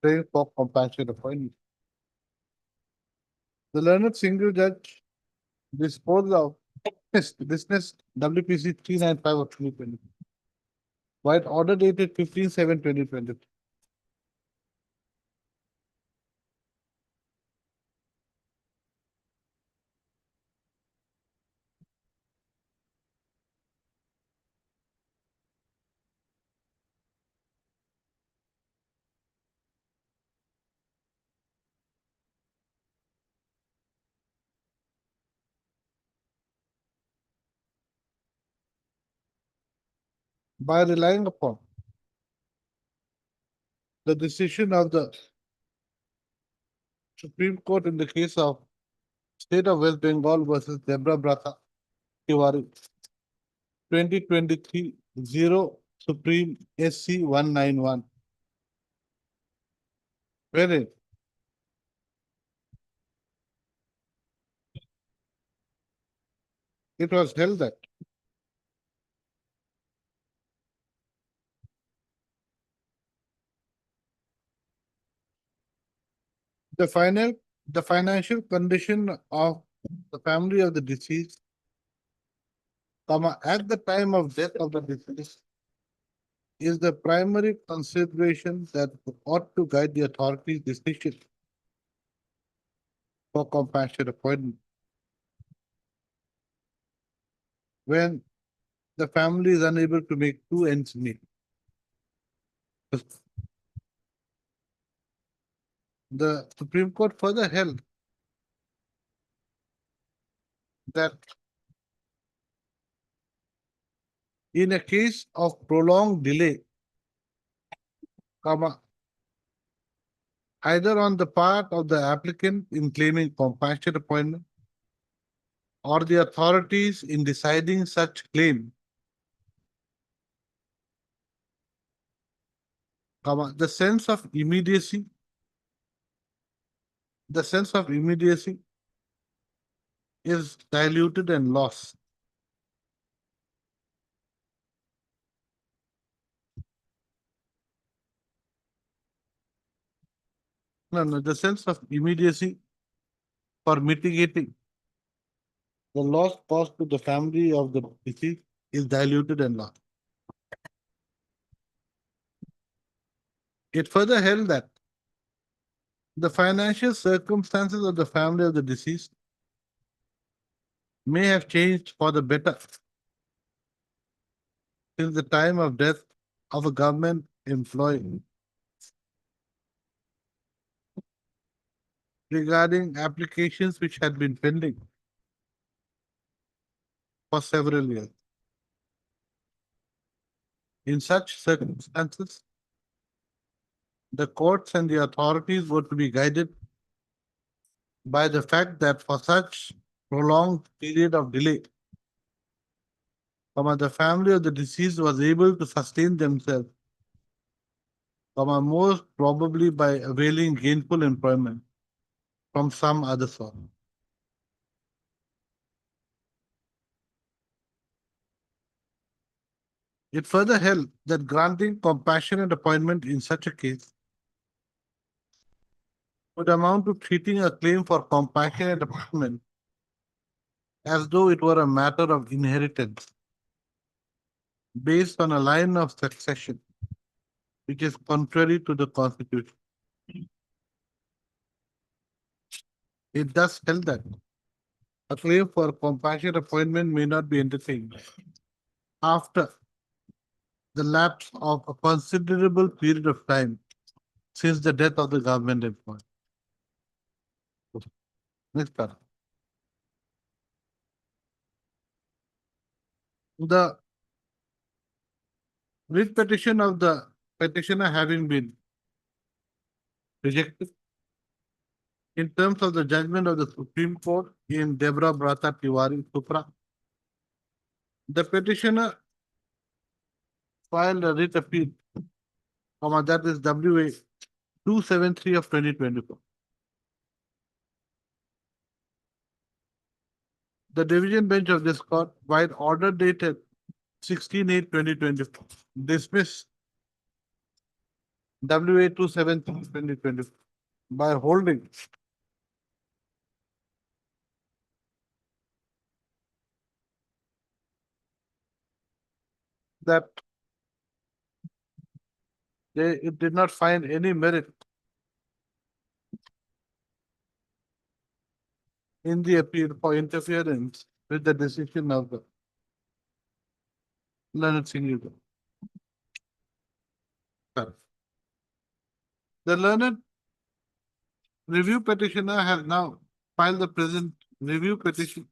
Praying for compassionate appointment. The learned single judge disposed of business WPC 395 of 2020. White order dated 15/7/2020. By relying upon the decision of the Supreme Court in the case of State of West Bengal versus Debra Brata Tiwari, 2023 0 Supreme SC 191. Wherein it was held that the financial condition of the family of the deceased, at the time of death of the deceased, is the primary consideration that ought to guide the authorities' decision for compassionate appointment. When the family is unable to make two ends meet. The Supreme Court further held that in a case of prolonged delay, either on the part of the applicant in claiming compassionate appointment or the authorities in deciding such claim, the sense of immediacy is diluted and lost. No, the sense of immediacy for mitigating the loss caused to the family of the deceased is diluted and lost. It further held that the financial circumstances of the family of the deceased may have changed for the better since the time of death of a government employee. Regarding applications which had been pending for several years. In such circumstances, the courts and the authorities were to be guided by the fact that for such prolonged period of delay, the family of the deceased was able to sustain themselves, most probably by availing gainful employment from some other source. It further held that granting compassionate appointment in such a case would amount to treating a claim for compassionate appointment as though it were a matter of inheritance based on a line of succession, which is contrary to the Constitution. It thus held that a claim for compassionate appointment may not be entertained after the lapse of a considerable period of time since the death of the government employee. Next paragraph. The writ petition of the petitioner having been rejected in terms of the judgment of the Supreme Court in Debra Brata Tiwari Supra, the petitioner filed a writ appeal, that is WA 273 of 2024. The division bench of this court, while order dated 16/8/2024. Dismiss WA 2/7/2024 by holding that it did not find any merit in the appeal for interference with the decision of the Leonard Singh Yuga. The learned review petitioner has now filed the present review petition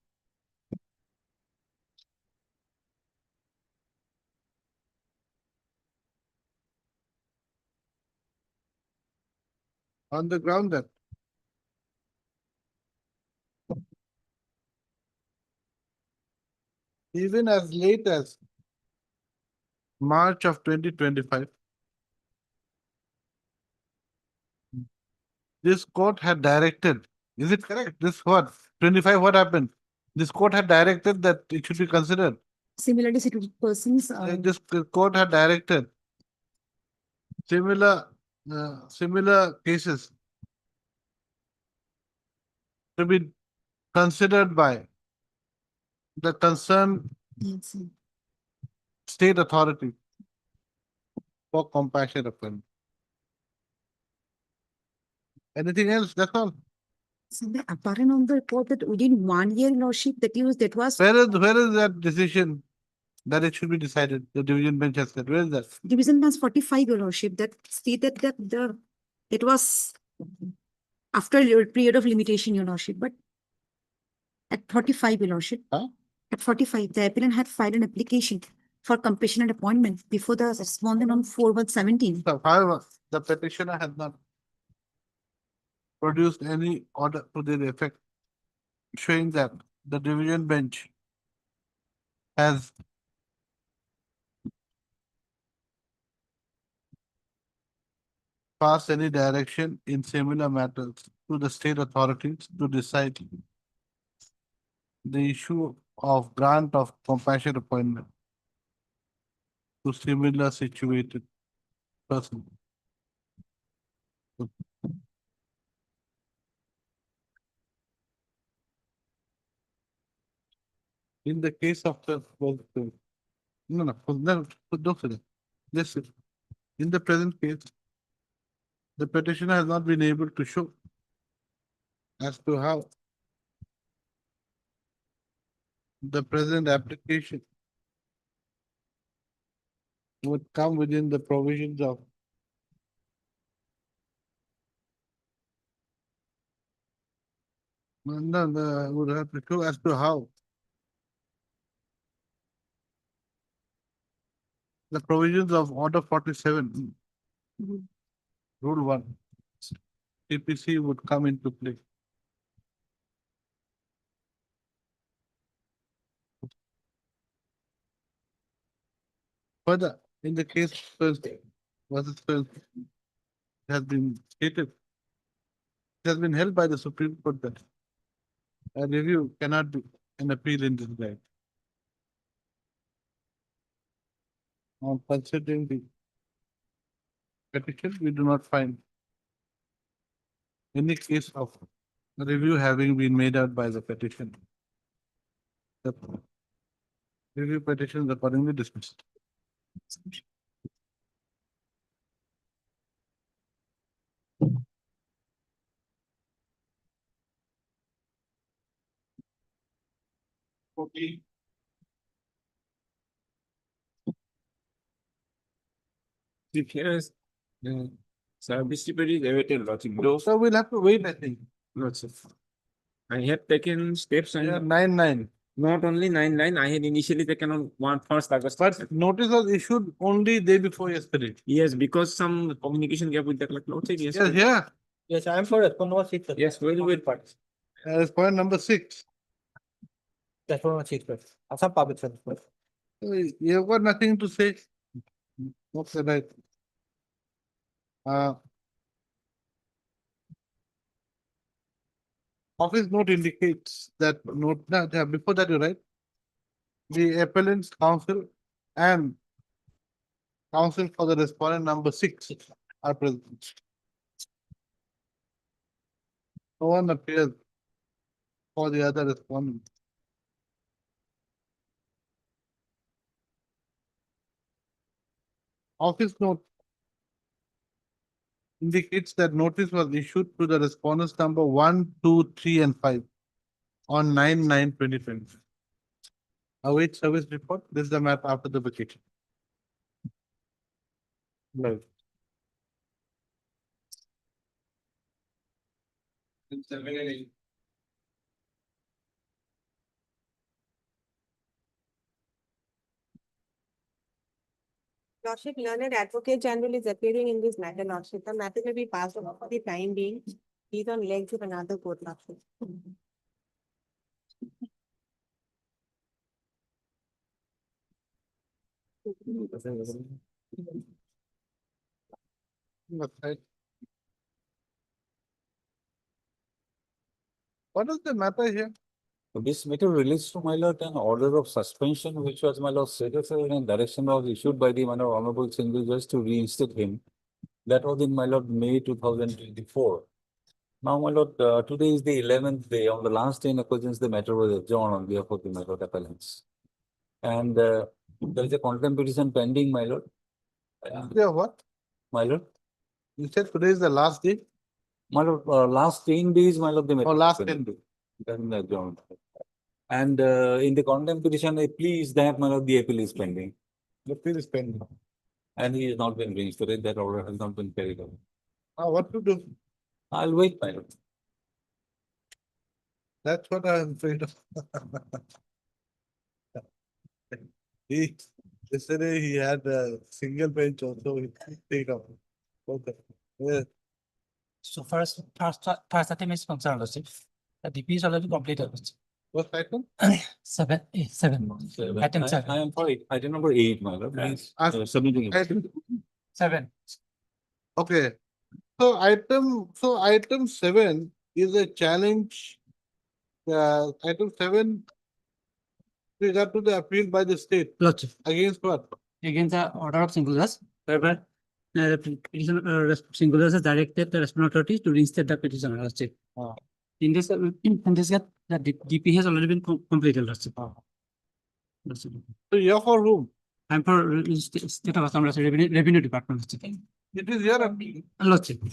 on the ground that even as late as March of 2025, this court had directed, is it correct? This what, 25, what happened? This court had directed that it should be considered. Similarly situated persons, This court had directed similar cases to be considered by the concerned yes, state authority for compassion upon. Anything else? That's all. so the apparent on the report that within 1 year, lordship, that was Where is that decision that it should be decided? The division bench has said. Where is that? division bench 45, your lordship, that stated that it was after your period of limitation, your lordship, but at 45, your lordship. Huh? At 45, the applicant had filed an application for compassionate appointment before the respondent on 4/1/17. So, however, the petitioner has not produced any order to the effect showing that the division bench has passed any direction in similar matters to the state authorities to decide the issue of grant of compassionate appointment to similar situated person. In the case of no, don't say that. Listen, in the present case, the petitioner has not been able to show as to how the present application would come within the provisions of would have to show as to how the provisions of Order 47, Rule 1, TPC would come into play. Further, in the case Thursday, versus Thursday, it has been stated, it has been held by the Supreme Court that a review cannot be an appeal in this way. On considering the petition, we do not find any case of review having been made out by the petition. The review petition is accordingly dismissed. Okay. Yes. Service is awaited logic. Though, So we'll have to wait, I think. lots of. I have taken steps Yeah, and 9/9. not only 9/9, I had initially taken on 1st August. But notice was issued only day before yesterday. Yes, because some communication gap with the clerk outside. Yes. Yes, yeah. Yes, I am for respond number 6. Yes, very well. That's point number 6. Respond number 6, sir. Assam Public Service. You've got nothing to say. Okay, right. Office note indicates that before that you write, the appellant's counsel and counsel for the respondent number 6 are present. No one appears for the other respondent. Office note indicates that notice was issued to the respondents number 1, 2, 3, and 5 on 9/9/2020. Await service report. This is the map after the vacation. Right. Lordship, learned advocate general is appearing in this matter, Lordship. The matter may be passed over for the time being. He's on legs of another court, Lordship. Right. What is the matter here? This matter relates to my lord an order of suspension, which was my lord secretary and direction was issued by the my lord honorable single judge to reinstate him. That was in my lord May 2024. Now, my lord, today is the 11th day. On the last day in accordance, the matter was adjourned on behalf of the my lord appellants. And there is a contempt petition pending, my lord. Yeah, what? My lord, You said today is the last day? my lord, last 10 days, my lord, the matter. Oh, last was 10 days. pending. Adjourned. And in the contempt petition, a plea is that my lord, the appeal is pending. The appeal is pending. And he has not been reinstated. That order has not been carried out. Now, what to do? I'll wait, my lord. That's what I'm afraid of. Yesterday he had a single bench also. He take up. Okay. Yeah. So first item is concerned, Lordship. The DP is already completed. Lordship. What item? Seven. Item I 7. am for item number 8, my lord. Please, submitting it. Item 7. Okay. So item 7 is a challenge. Item 7 regard to the appeal by the state Lordship. against what? Against the order of singulars, whereby petition singulars has directed the respondent authority to reinstate the petition. Lordship. In this case, the DP has already been completed. Lordship. Lordship. So you're for whom? I'm for State of Assam Revenue Department. Lordship. It is your appeal. Lordship.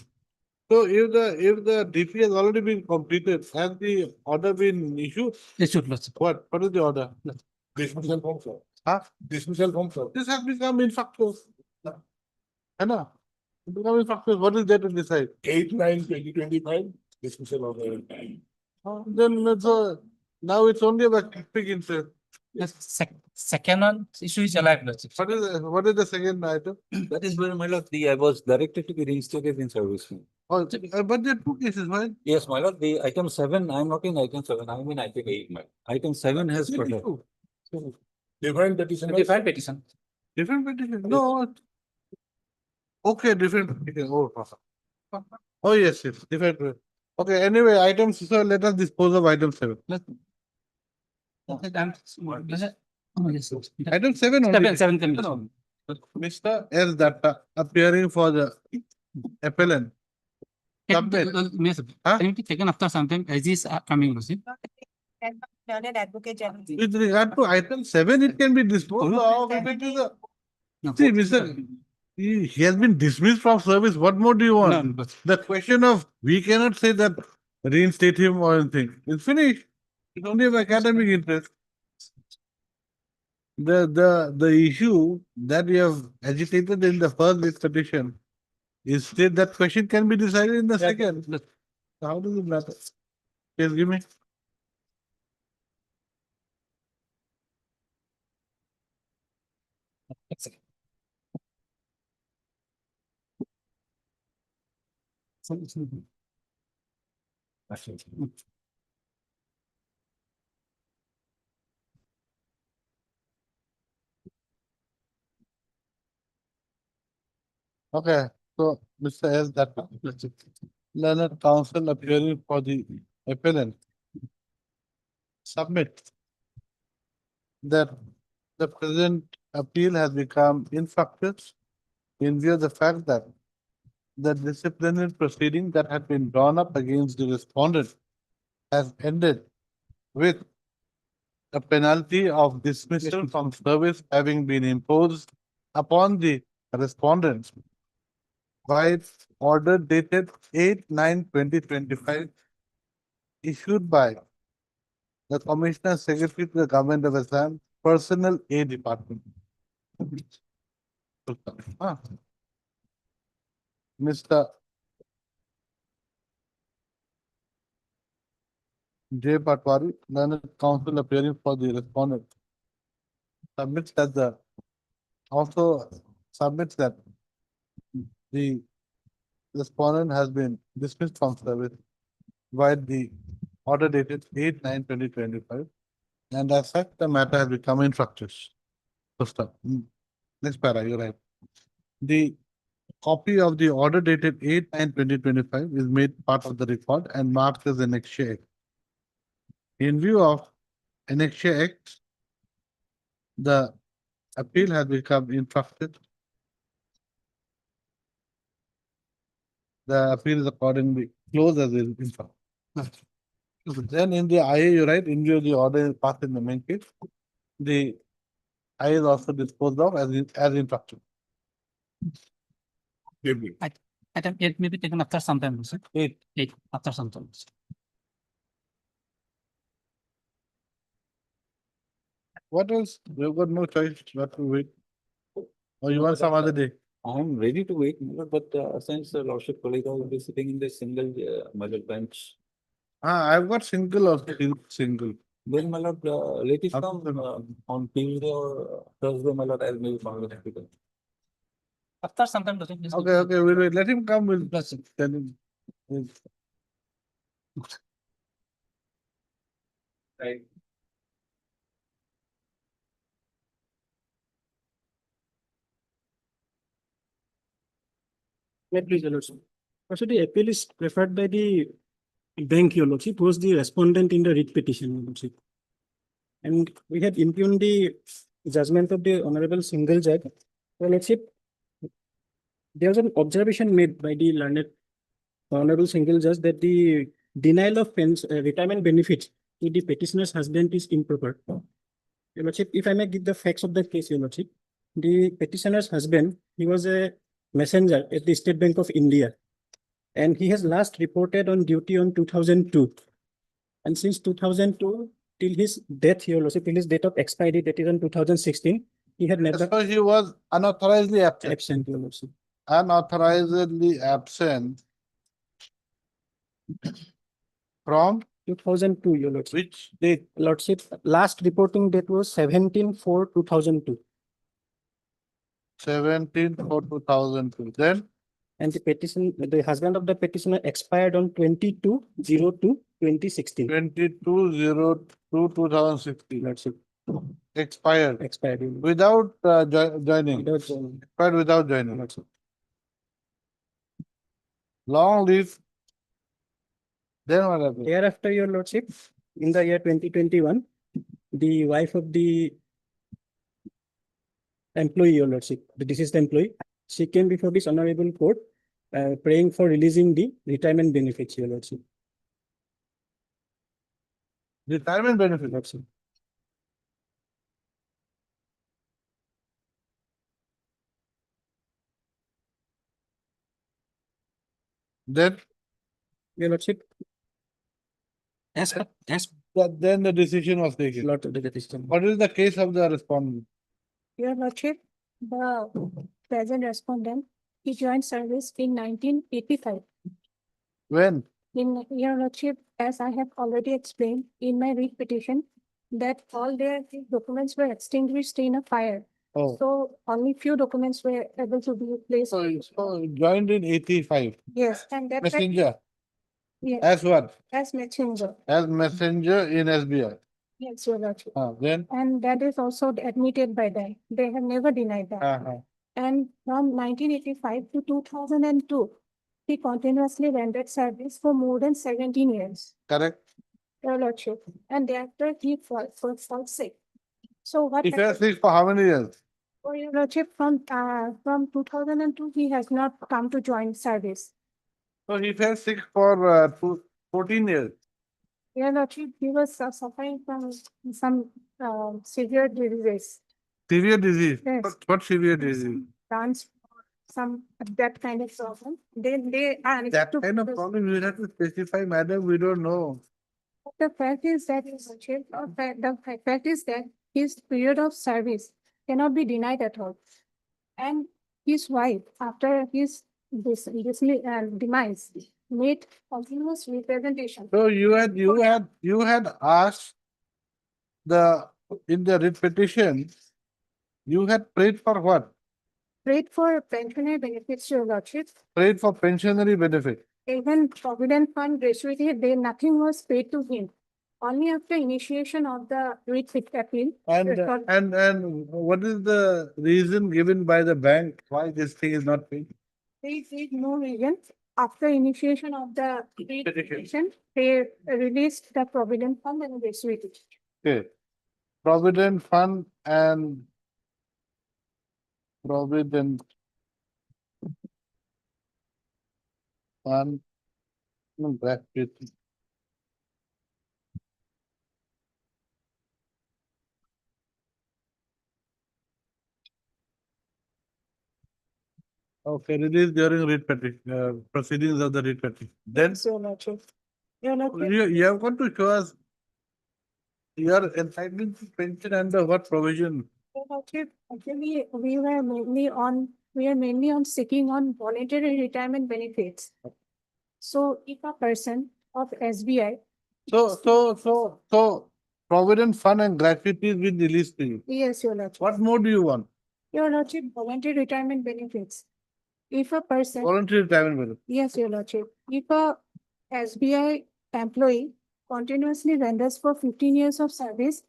So if the DP has already been completed, has the order been issued? Issued, Lordship. What is the order? Dismissal from sir. Huh? Dismissal from sir. This has become infructuous. I know. It become infructuous. What is there to decide? 8/9/2025, dismissal of the. Then now it's only about big interest. Yes, second one issue is alive, Lordship. What is the second item? That is where, my lord, I was directed to be reinstated in service. Oh, but there are two cases, right? Yes, my lord, the item 7, I'm not in item 7, I'm in item 8, my. Item 7 has. Different petition. Different petition. Different petition? No. Okay, different petition. Oh, yes, different. Okay, anyway, items, so let us dispose of item 7. Item 7 only. Seven. Mr. S. Datta appearing for the appellant. Submit. Huh? Can it be taken after some time as is coming, Lordship? Learned advocate general. With regard to item 7, it can be disposed of. If it is a- No. See, Mr. He has been dismissed from service. What more do you want? No, The question of, we cannot say that reinstate him or anything. It's finished. It's only of academic interest. The issue that we have agitated in the first list petition is that question can be decided in the second. How does it matter? Please give me. Okay, so Mr. S. Datta, learned counsel appearing for the appellant. Submit that the present appeal has become infructuous in view of the fact that the disciplinary proceeding that had been drawn up against the respondent has ended with a penalty of dismissal from service having been imposed upon the respondent by order dated 8/9/2025 issued by the Commissioner Secretary to the Government of Assam, Personnel A Department. Ah. Mr. J. Patwari, learned counsel appearing for the respondent, submits that also submits that the respondent has been dismissed from service by the order dated 8/9/2025, and as such, the matter has become infructuous. So stop. Next para, you're right. The copy of the order dated 8/9/2025 is made part of the record and marked as Annexure X. In view of Annexure X, the appeal has become infructuous. The appeal is accordingly closed as infructuous. Then in the IA, you're right, in view of the order passed in the main case, the IA is also disposed of as infructuous. Item 8 may be taken after some time, also. 8. After some time. What else? We've got no choice but to wait. Or you want some other day? I'm ready to wait, my lord, but since the Lordship colleague will be sitting in the single, my lord, bench, I've got single or single. then my lord, let it Up come to them. on Tuesday or Thursday, my lord, I'll maybe found it difficult. After some time, doesn't. Okay, we'll wait. Let him come, we'll tell him. Right. May please, your lordship. Also, the appeal is preferred by the bank, your lordship, who was the respondent in the writ petition, your lordship. And we had impugned the judgment of the honorable single judge. Your lordship, there was an observation made by the learned honorable single judge that the denial of retirement benefits to the petitioner's husband is improper. Your lordship, if I may give the facts of the case, your lordship, the petitioner's husband, he was a messenger at the State Bank of India, and he has last reported on duty on 2002. And since 2002 till his death, your lordship, till his date of expiry, that is on 2016, he had never So he was unauthorizedly absent. absent, your lordship. Unauthorizedly absent from 2002, your lordship. which date? Lordship, last reporting date was 17/4/2002. 17/4/2002. Then And the husband of the petitioner expired on 22/02/2016. 22/02/2016. Lordship, Expired expired. Your lordship. without joining. Without joining. Expired without joining. Lordship. Long leave. Then what happened? Thereafter, your lordship, in the year 2021, the wife of the employee, your lordship, the deceased employee, she came before this honorable court, praying for releasing the retirement benefits, your lordship. Retirement benefit. Lordship. Then Your lordship. As then the decision was taken. Lord of the decision. What is the case of the respondent? Your lordship, the present respondent, he joined service in 1985. When? In your lordship, as I have already explained in my writ petition, that all their documents were extinguished in a fire. Oh, So only few documents were able to be placed. so joined in 85. Yes, and that Messenger. yes, As what? as messenger. As messenger in SBI. Yes, your lordship. Then. And that is also admitted by them. They have never denied that. And from 1985 to 2002, he continuously rendered service for more than 17 years. Correct. Your lordship. And thereafter he fall sick. So what If you are happened? sick for how many years? For your lordship, from 2002, he has not come to join service. So he fell sick for 14 years. Your lordship, he was suffering from some severe diseases. Severe disease. Yes. What severe disease? Trans, some that kind of problem. They are. That kind of problem you have to specify, madam. We don't know. The fact is that the fact is that his period of service cannot be denied at all. And his wife, after his demise, made continuous representation. So you had asked in the writ petition, you had prayed for what? Prayed for pensionary benefits, your lordship. Prayed for pensionary benefit. Even Provident Fund gratuity, nothing was paid to him. Only after initiation of the writ appeal. And what is the reason given by the bank why this thing is not paid? They said no reason. After initiation of the writ petition, they released the Provident Fund and gratuity. Okay. Provident Fund and Provident Fund. No, gratuity. Okay, released during writ petition, proceedings of the writ petition. Then So much. Your lordship. you have got to show us your entitled to pension under what provision? Actually, we were mainly on seeking on voluntary retirement benefits. So if a person of SBI. So Provident Fund and gratuity is being released to you. Yes, your lordship. What more do you want? Your lordship, voluntary retirement benefits. If a person. Voluntary retirement benefit. Yes, your lordship. If a SBI employee continuously renders for 15 years of service,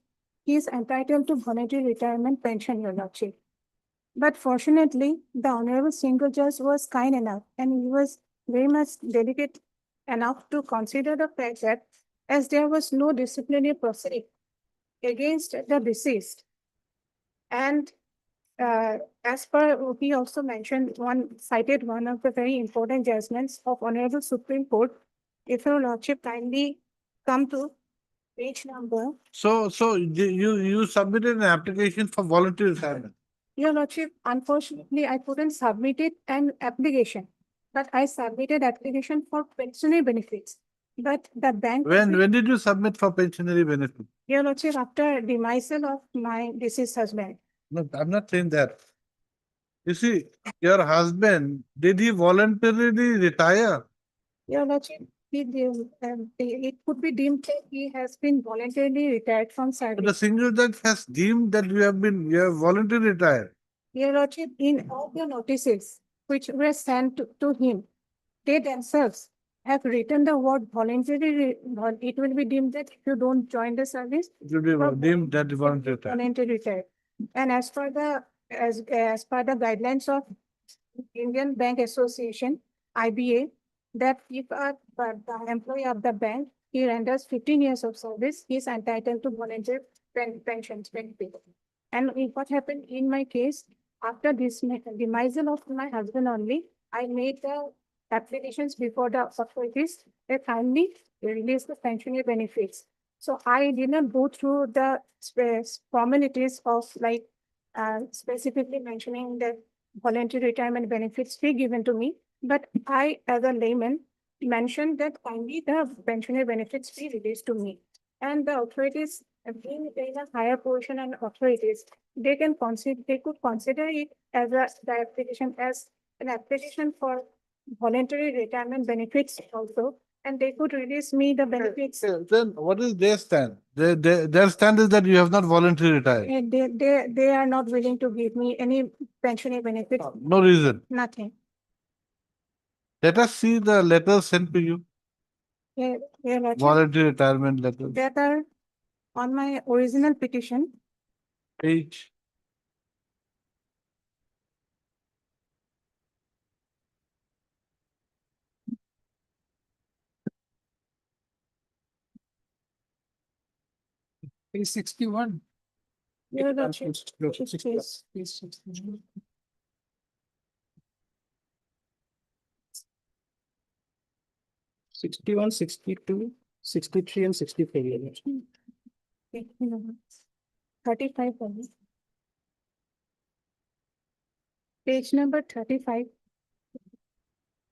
he is entitled to voluntary retirement pension, your lordship. But fortunately, the Honorable Single Judge was kind enough and he was very much delicate enough to consider the fact that as there was no disciplinary proceeding against the deceased, and as per, he also cited one of the very important judgments of Honorable Supreme Court. If your lordship kindly come to page number. So you submitted an application for voluntary retirement. Your lordship, unfortunately, I couldn't submit an application, but I submitted application for pensionary benefits. But the bank. When did you submit for pensionary benefit? Your lordship, after demisal of my deceased husband. No, I'm not saying that. You see, your husband, did he voluntarily retire? Your lordship, it could be deemed that he has been voluntarily retired from service. The single judge has deemed that you have voluntarily retired. Your lordship, in all the notices which were sent to him, they themselves have written the word voluntary. It will be deemed that if you don't join the service. It will be deemed that voluntary retired. Voluntary retired. And as per the guidelines of Indian Bank Association, IBA, that if the employee of the bank, he renders 15 years of service, he is entitled to voluntary pensions benefit. And what happened in my case, after this demisal of my husband only, I made the applications before the authorities. They kindly release the pensionary benefits. So I did not go through the formalities of like specifically mentioning that voluntary retirement benefits be given to me. But I, as a layman, mentioned that kindly the pensionary benefits be released to me. And the authorities, being in a higher position and authorities, they could consider it as the application as an application for voluntary retirement benefits also, and they could release me the benefits. Then what is their stand? Their stand is that you have not voluntarily retired. And they are not willing to give me any pensionary benefits. No reason. Nothing. Let us see the letters sent to you. Yeah, Lordship, Voluntary retirement letters. that are on my original petition. Page. Page 61. Your Lordship, please. 61, 62, 63, and 65. Your Lordship. 35 only. Page number 35.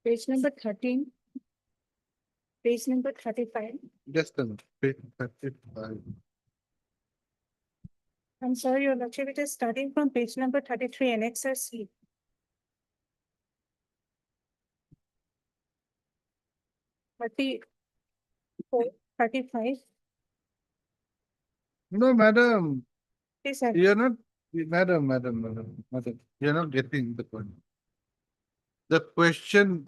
Page number 13. Page number 35. Just a minute. Page 35. I'm sorry, Your Lordship, it is starting from page number 33, Annexure C. Thirty-four, 35. No, madam, Please, sir. you're not, madam, you're not getting the point. The question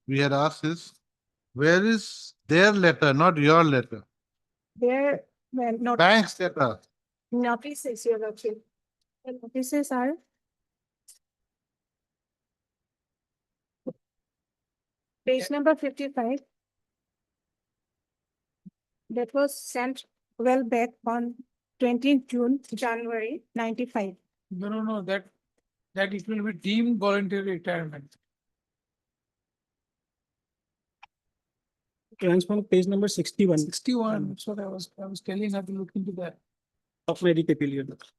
we had asked is, where is their letter, not your letter? There, well, not Bank's letter. notices, Your Lordship. The notices are page number 55. That was sent well back on 20th June, January 95. No, that it will be deemed voluntary retirement. Runs from page number 61 61, so I was telling her to look into that. of Medic Appeal. Your Lordship.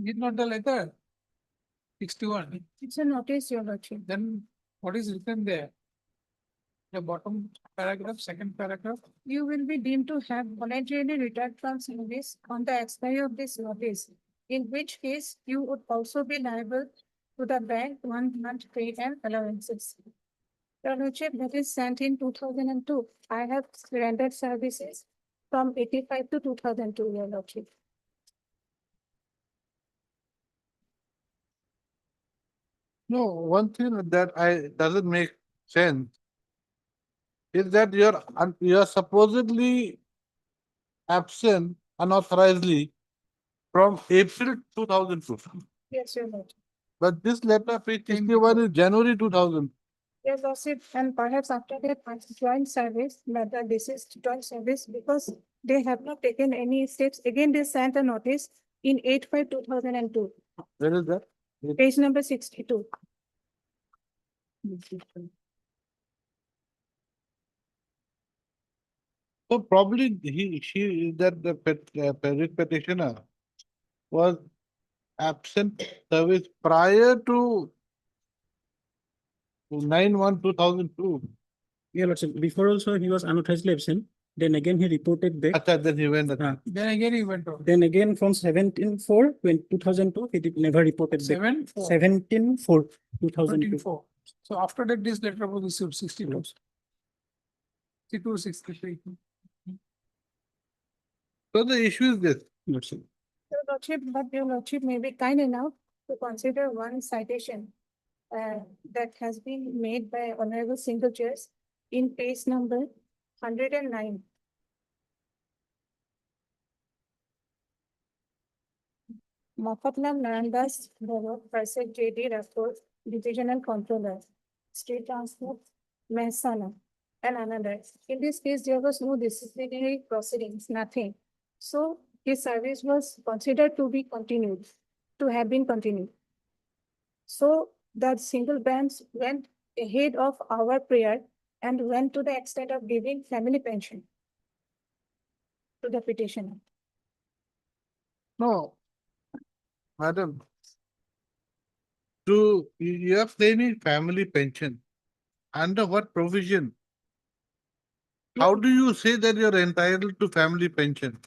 Did not the letter? 61. It's a notice, Your Lordship. Then what is written there? The bottom paragraph, second paragraph. You will be deemed to have voluntarily retired from service on the expiry of this notice, in which case you would also be liable to the bank 1 month pay and allowances. Your Lordship, that is sent in 2002. I have rendered services from 85 to 2002, Your Lordship. No, one thing that doesn't make sense is that you're supposedly absent unauthorizedly from April 2002. Yes, Your Lordship. But this letter, page 61, is January 2000. Yes, Lordship, and perhaps after that joint service, whether this is joint service, because they have not taken any steps. Again, they sent a notice in 8/5/2002, Where is that? page number 62. So probably the petitioner was absent service prior to 9/1/2002. Your Lordship, before also he was unauthorized absent. Then again he reported back. Then he went. Then again he went on. Then again from 17/4 when 2002 he did never reported back. 17/4 2002. 24. So after that, this letter was issued 62. 62, 63. So the issue is this. Lordship. Your Lordship, but Your Lordship may be kind enough to consider one citation that has been made by Honorable Single Chairs in page number 109. Maffatlam Narandas versus J.D. Rathore, Divisional Controller, State Transport, Mehsana, and another. In this case, there was no disciplinary proceedings, nothing. So his service was considered to be continued, to have been continued. So that single bench went ahead of our prayer and went to the extent of giving family pension to the petitioner. No. Madam. You are claiming family pension. Under what provision? How do you say that you're entitled to family pension?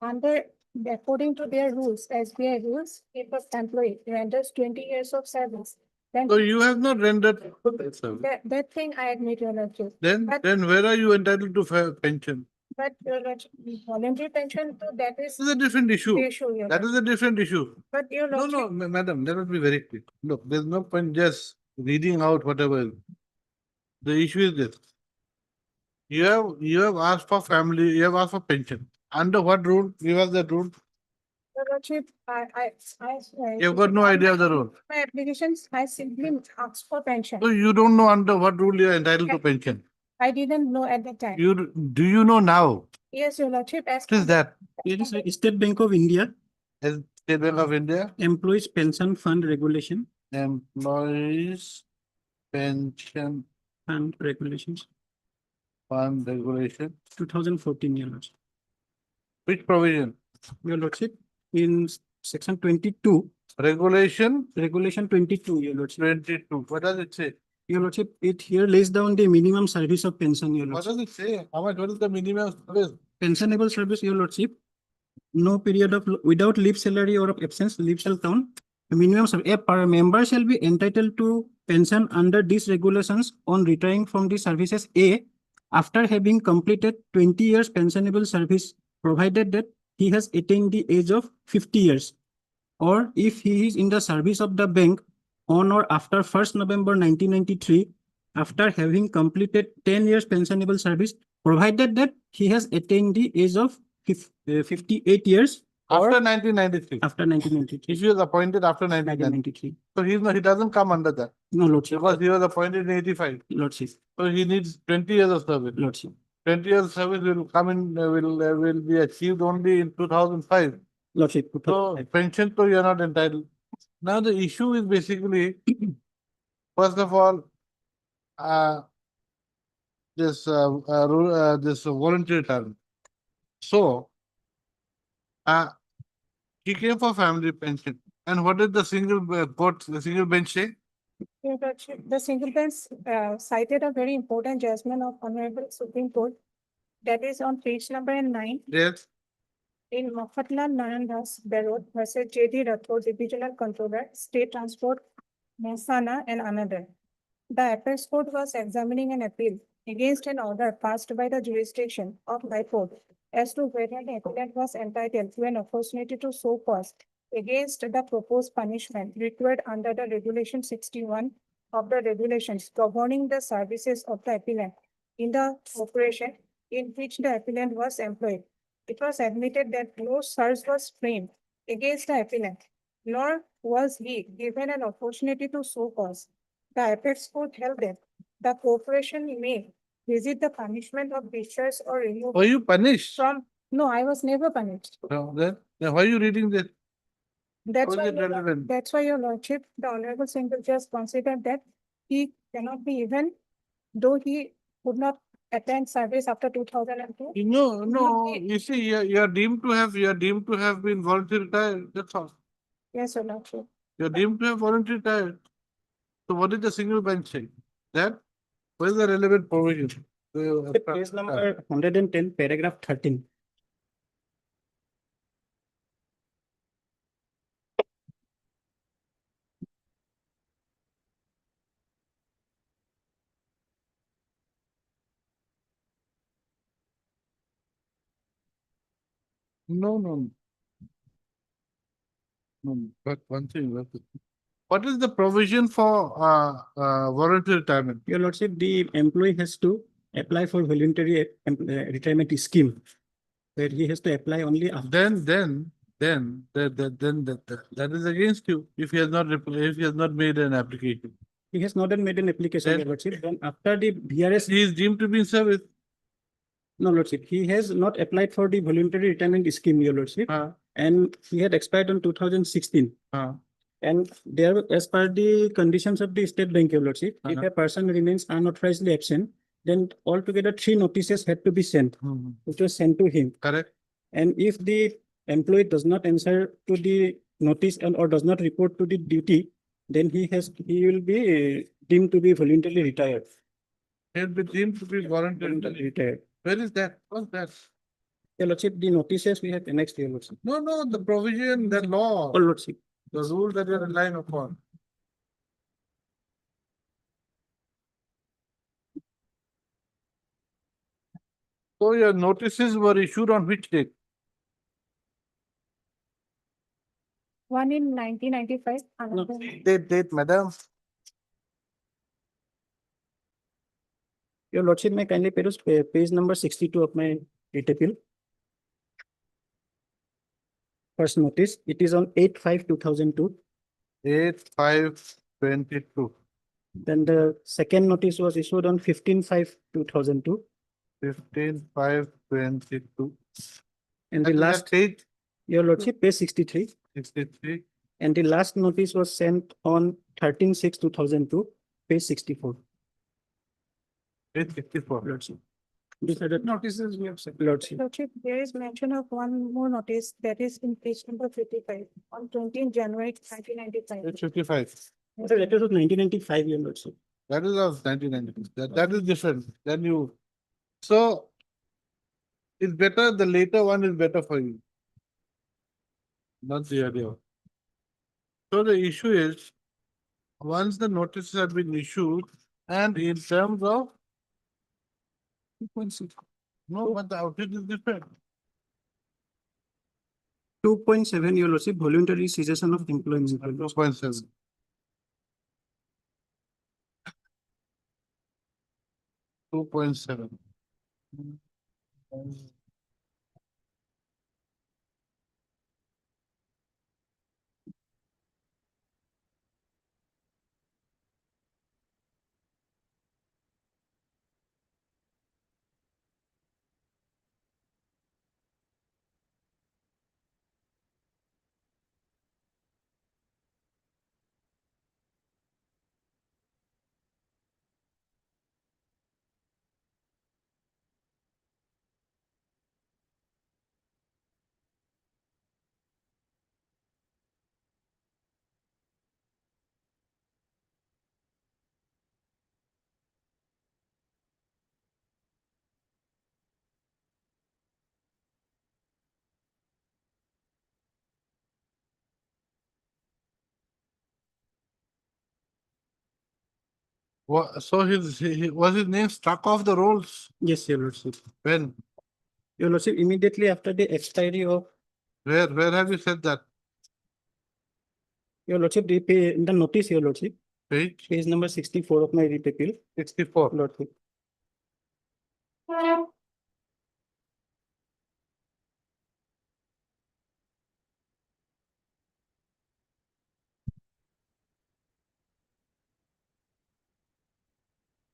According to their rules, SBI rules, if an employee renders 20 years of service, then So you have not rendered service. that thing I admit, Your Lordship. Then where are you entitled to pension? But Your Lordship, voluntary pension, that is This is a different issue. Your That is a different issue. But Your No, Lordship, madam, let us be very clear. Look, there's no point just reading out whatever. the issue is this. You have asked for family, you have asked for pension. Under what rule? Give us that rule. Your Lordship, You've got no idea of the rule. My applications, I simply asked for pension. So you don't know under what rule you are entitled to pension. I didn't know at the time. Do you know now? Yes, Your Lordship, as. What is that? It is State Bank of India, Is State Bank of India, Employees Pension Fund Regulation Employees Pension and Regulations, Fund Regulation. 2014, Your Lordship. Which provision? Your Lordship, in section 22, Regulation Regulation 22, Your Lordship. 22. What does it say? Your Lordship, it here lays down the minimum service of pension, Your What Lordship. does it say? How much? What is the minimum service? Pensionable service, Your Lordship. No period of, without leave salary or of absence, leave shall count. The minimum service, a per member shall be entitled to pension under these regulations on retiring from the services A after having completed 20 years pensionable service, provided that he has attained the age of 50 years. Or if he is in the service of the bank on or after 1st November 1993, after having completed 10 years pensionable service, provided that he has attained the age of 58 years or After 1993. after 1993. If he was appointed after 1993. 1993. So he doesn't come under that. No, Lordship. Because he was appointed in 85. Lordship. So he needs 20 years of service. Lordship. 20 years of service will come in, will be achieved only in 2005. Lordship. So pension to you are not entitled. Now the issue is basically, first of all, this voluntary retirement. So, he came for family pension. And what did the single bench say? Your Lordship, the single bench cited a very important judgment of Honorable Supreme Court. That is on page number 9. Yes. In Mofatlan Narandas Berot versus J.D. Rathod, Divisional Controller, State Transport, Mehsana and another. The apex court was examining an appeal against an order passed by the jurisdiction of High Court as to whether the appellant was entitled to an opportunity to show cause against the proposed punishment required under the Regulation 61 of the regulations governing the services of the appellant in the corporation in which the appellant was employed. It was admitted that no charge was framed against the appellant, nor was he given an opportunity to show cause. The apex court held that the corporation may visit the punishment of discharge or removal Were you punished? from. No, I was never punished. No, then why are you reading this? That's How why, is it relevant? that's why your Lordship, the Honorable Single Judge considered that he cannot be even, though he could not attend service after 2002. No, you see, you are deemed to have been voluntarily retired. That's all. Yes, your Lordship. You are deemed to have voluntarily retired. So what did the single bench say? That what is the relevant provision? Page number 110, paragraph 13. No. No, but one thing. What is the provision for voluntary retirement? Your Lordship, the employee has to apply for voluntary retirement scheme, where he has to apply only after. Then that is against you if he has not made an application. He has not made an application, Then- Your Lordship. Then after the VRS, He is deemed to be in service. no, Lordship, he has not applied for the voluntary retirement scheme, Your Lordship. And he had expired on 2016. And there, as per the conditions of the State Bank, Your Lordship, if a person remains unauthorisedly absent, then altogether 3 notices had to be sent, which was sent to him. Correct. And if the employee does not answer to the notice or does not report to the duty, then he will be deemed to be voluntarily retired. He'll be deemed to be voluntarily Retired. Where is that? What's that? Your Lordship, the notices we have annexed, Your Lordship. No, the provision, the law, Oh, Lordship. the rule that you're relying upon. So your notices were issued on which date? One in 1995, No. another. Date, madam. Your lordship may kindly peruse page number 62 of my writ appeal. First notice, it is on 8/5/2002. 8/5/22. Then the second notice was issued on 15/5/2002. 15/5/22. And the And that last, page your lordship, page 63. 63. And the last notice was sent on 13/6/2002, page 64. Page 64. Lordship. These are the Notices we have sent. lordship. Lordship, there is mention of one more notice that is in page number 55 on 20th January 1995. Page 55. The letter of 1995, your lordship. That is of 1992. That is different. Then you, so it's better, the later one is better for you. Not the earlier one. So the issue is, once the notices have been issued, and in terms of, 2.6. no, but the outlet is different. 2.7, your lordship, voluntary cessation of employment. 2.7. Two point seven. So was his name struck off the rolls? Yes, your lordship. When? Your lordship, immediately after the expiry of, Where have you said that? your lordship, the notice, your lordship, Page page number 64 of my writ appeal, 64. lordship.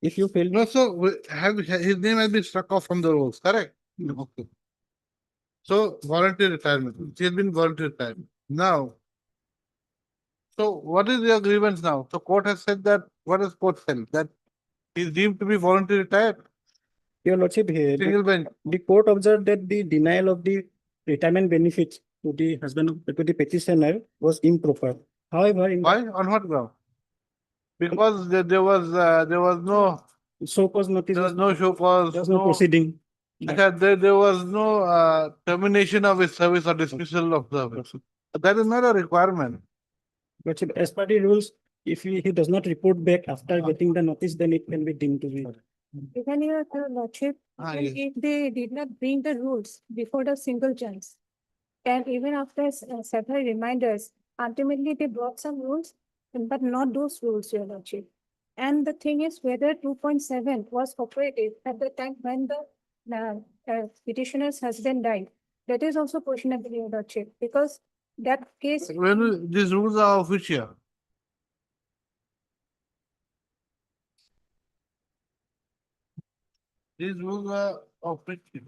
If you fail, No, so his name has been struck off from the rolls, correct? Okay. So voluntary retirement, he has been voluntary retirement. Now, so what is your grievance now? So court has said that, what has court said? That he is deemed to be voluntarily retired? your lordship, here, Single bench. the court observed that the denial of the retirement benefits to the husband, to the petitioner was improper. However, in Why? On what ground? Because there was no, so cause notice, there was no show cause, there was no proceeding. there was no termination of his service or dismissal of service. That is not a requirement. But as per the rules, if he does not report back after getting the notice, then it can be deemed to be. Even your lordship, even Yes. if they did not bring the rules before the single chance, and even after several reminders, ultimately they brought some rules, but not those rules, your lordship. And the thing is whether 2.7 was operative at the time when the petitioner's husband died. That is also questionable, your lordship, because that case. When these rules are of which year? These rules are of which year?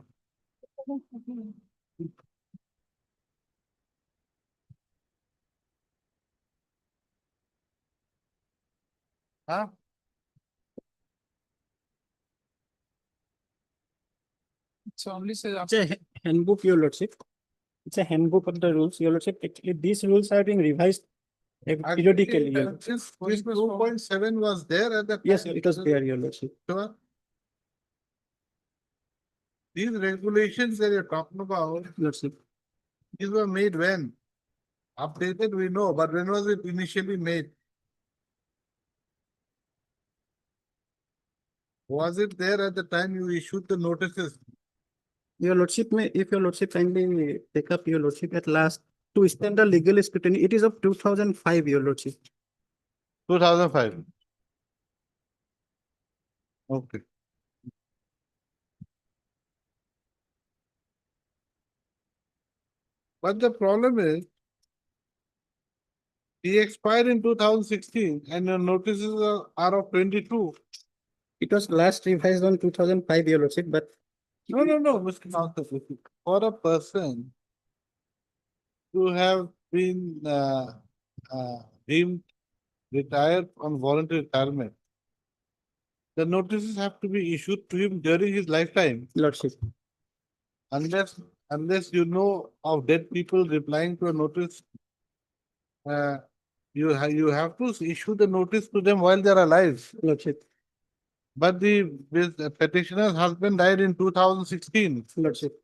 Huh? So only says It's a handbook, your lordship. It's a handbook of the rules, your lordship. Actually, these rules are being revised periodically. Your lordship. This 2.7 was there at the time. Yes, it was there, your lordship. Sure. These regulations that you're talking about, Lordship. these were made when? Updated, we know, but when was it initially made? Was it there at the time you issued the notices? Your lordship may, if your lordship kindly take up your lordship at last to extend the legal scrutiny, it is of 2005, your lordship. 2005. Okay. But the problem is, he expired in 2016 and your notices are of 22. It was last revised on 2005, Your Lordship, but No, Mr. Counsel, for a person to have been deemed retired on voluntary retirement, the notices have to be issued to him during his lifetime. Lordship. Unless you know of dead people replying to a notice, you have to issue the notice to them while they are alive. Lordship. But the petitioner's husband died in 2016. Lordship.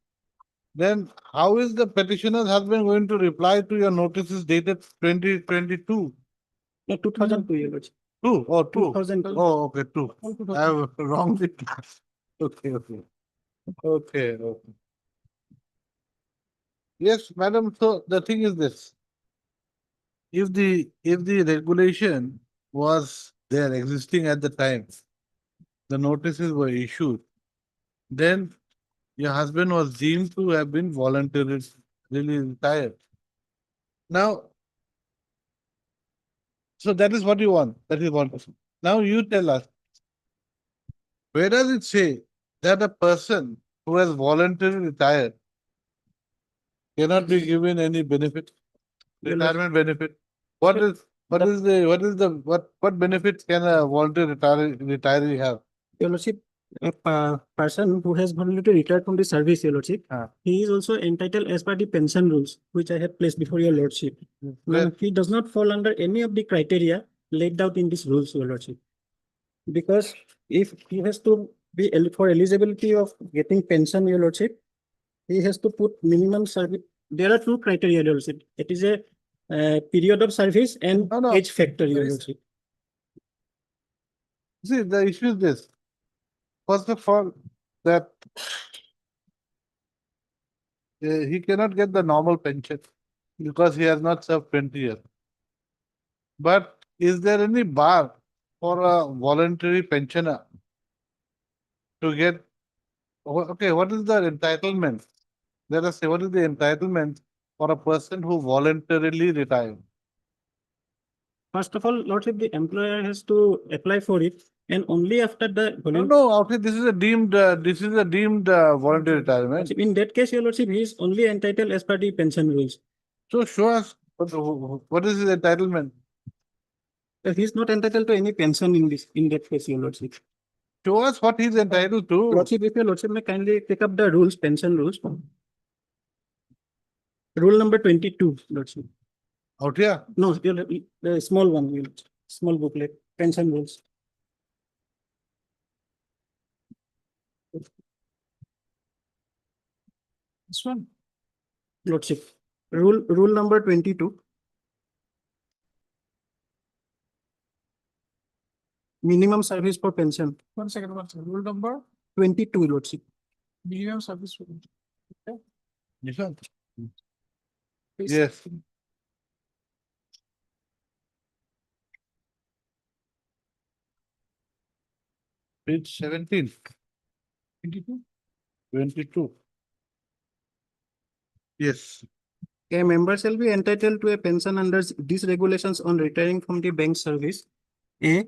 Then how is the petitioner's husband going to reply to your notices dated 2022? No, 2002, Your Lordship. Two or two? 2002. Oh, okay, two. I have wrongly. Okay. Yes, madam, so the thing is this. If the regulation was there existing at the time, the notices were issued, then your husband was deemed to have been voluntarily retired. Now, so that is what you want. That is what. Now you tell us, where does it say that a person who has voluntarily retired cannot be given any benefit, retirement benefit? What benefits can a voluntary retiree have? Your Lordship, a person who has voluntarily retired from the service, Your Lordship, he is also entitled as per the pension rules, which I have placed before Your Lordship. Now, he does not fall under any of the criteria laid out in these rules, Your Lordship. Because if he has to be for eligibility of getting pension, Your Lordship, he has to put minimum service. There are two criteria, Your Lordship. It is a period of service and age factor, Your Lordship. See, the issue is this. First of all, that he cannot get the normal pension because he has not served 20 years. But is there any bar for a voluntary pensioner to get? Okay, what is the entitlement? Let us say, what is the entitlement for a person who voluntarily retired? First of all, Lordship, the employer has to apply for it, and only after the This is a deemed voluntary retirement. In that case, Your Lordship, he is only entitled as per the pension rules. So show us what is his entitlement. He is not entitled to any pension in that case, Your Lordship. Show us what he is entitled to. Lordship, if Your Lordship may kindly take up the rules, pension rules. Rule number 22, Lordship. Out here? No, the small one, Your Lordship. Small booklet, pension rules. This one. Lordship, rule number 22. Minimum service for pension. One second. Rule number 22, Lordship. minimum service. For okay. This one. Please. Yes. Page 17. 22. 22. Yes. A member shall be entitled to a pension under these regulations on retiring from the bank service. A.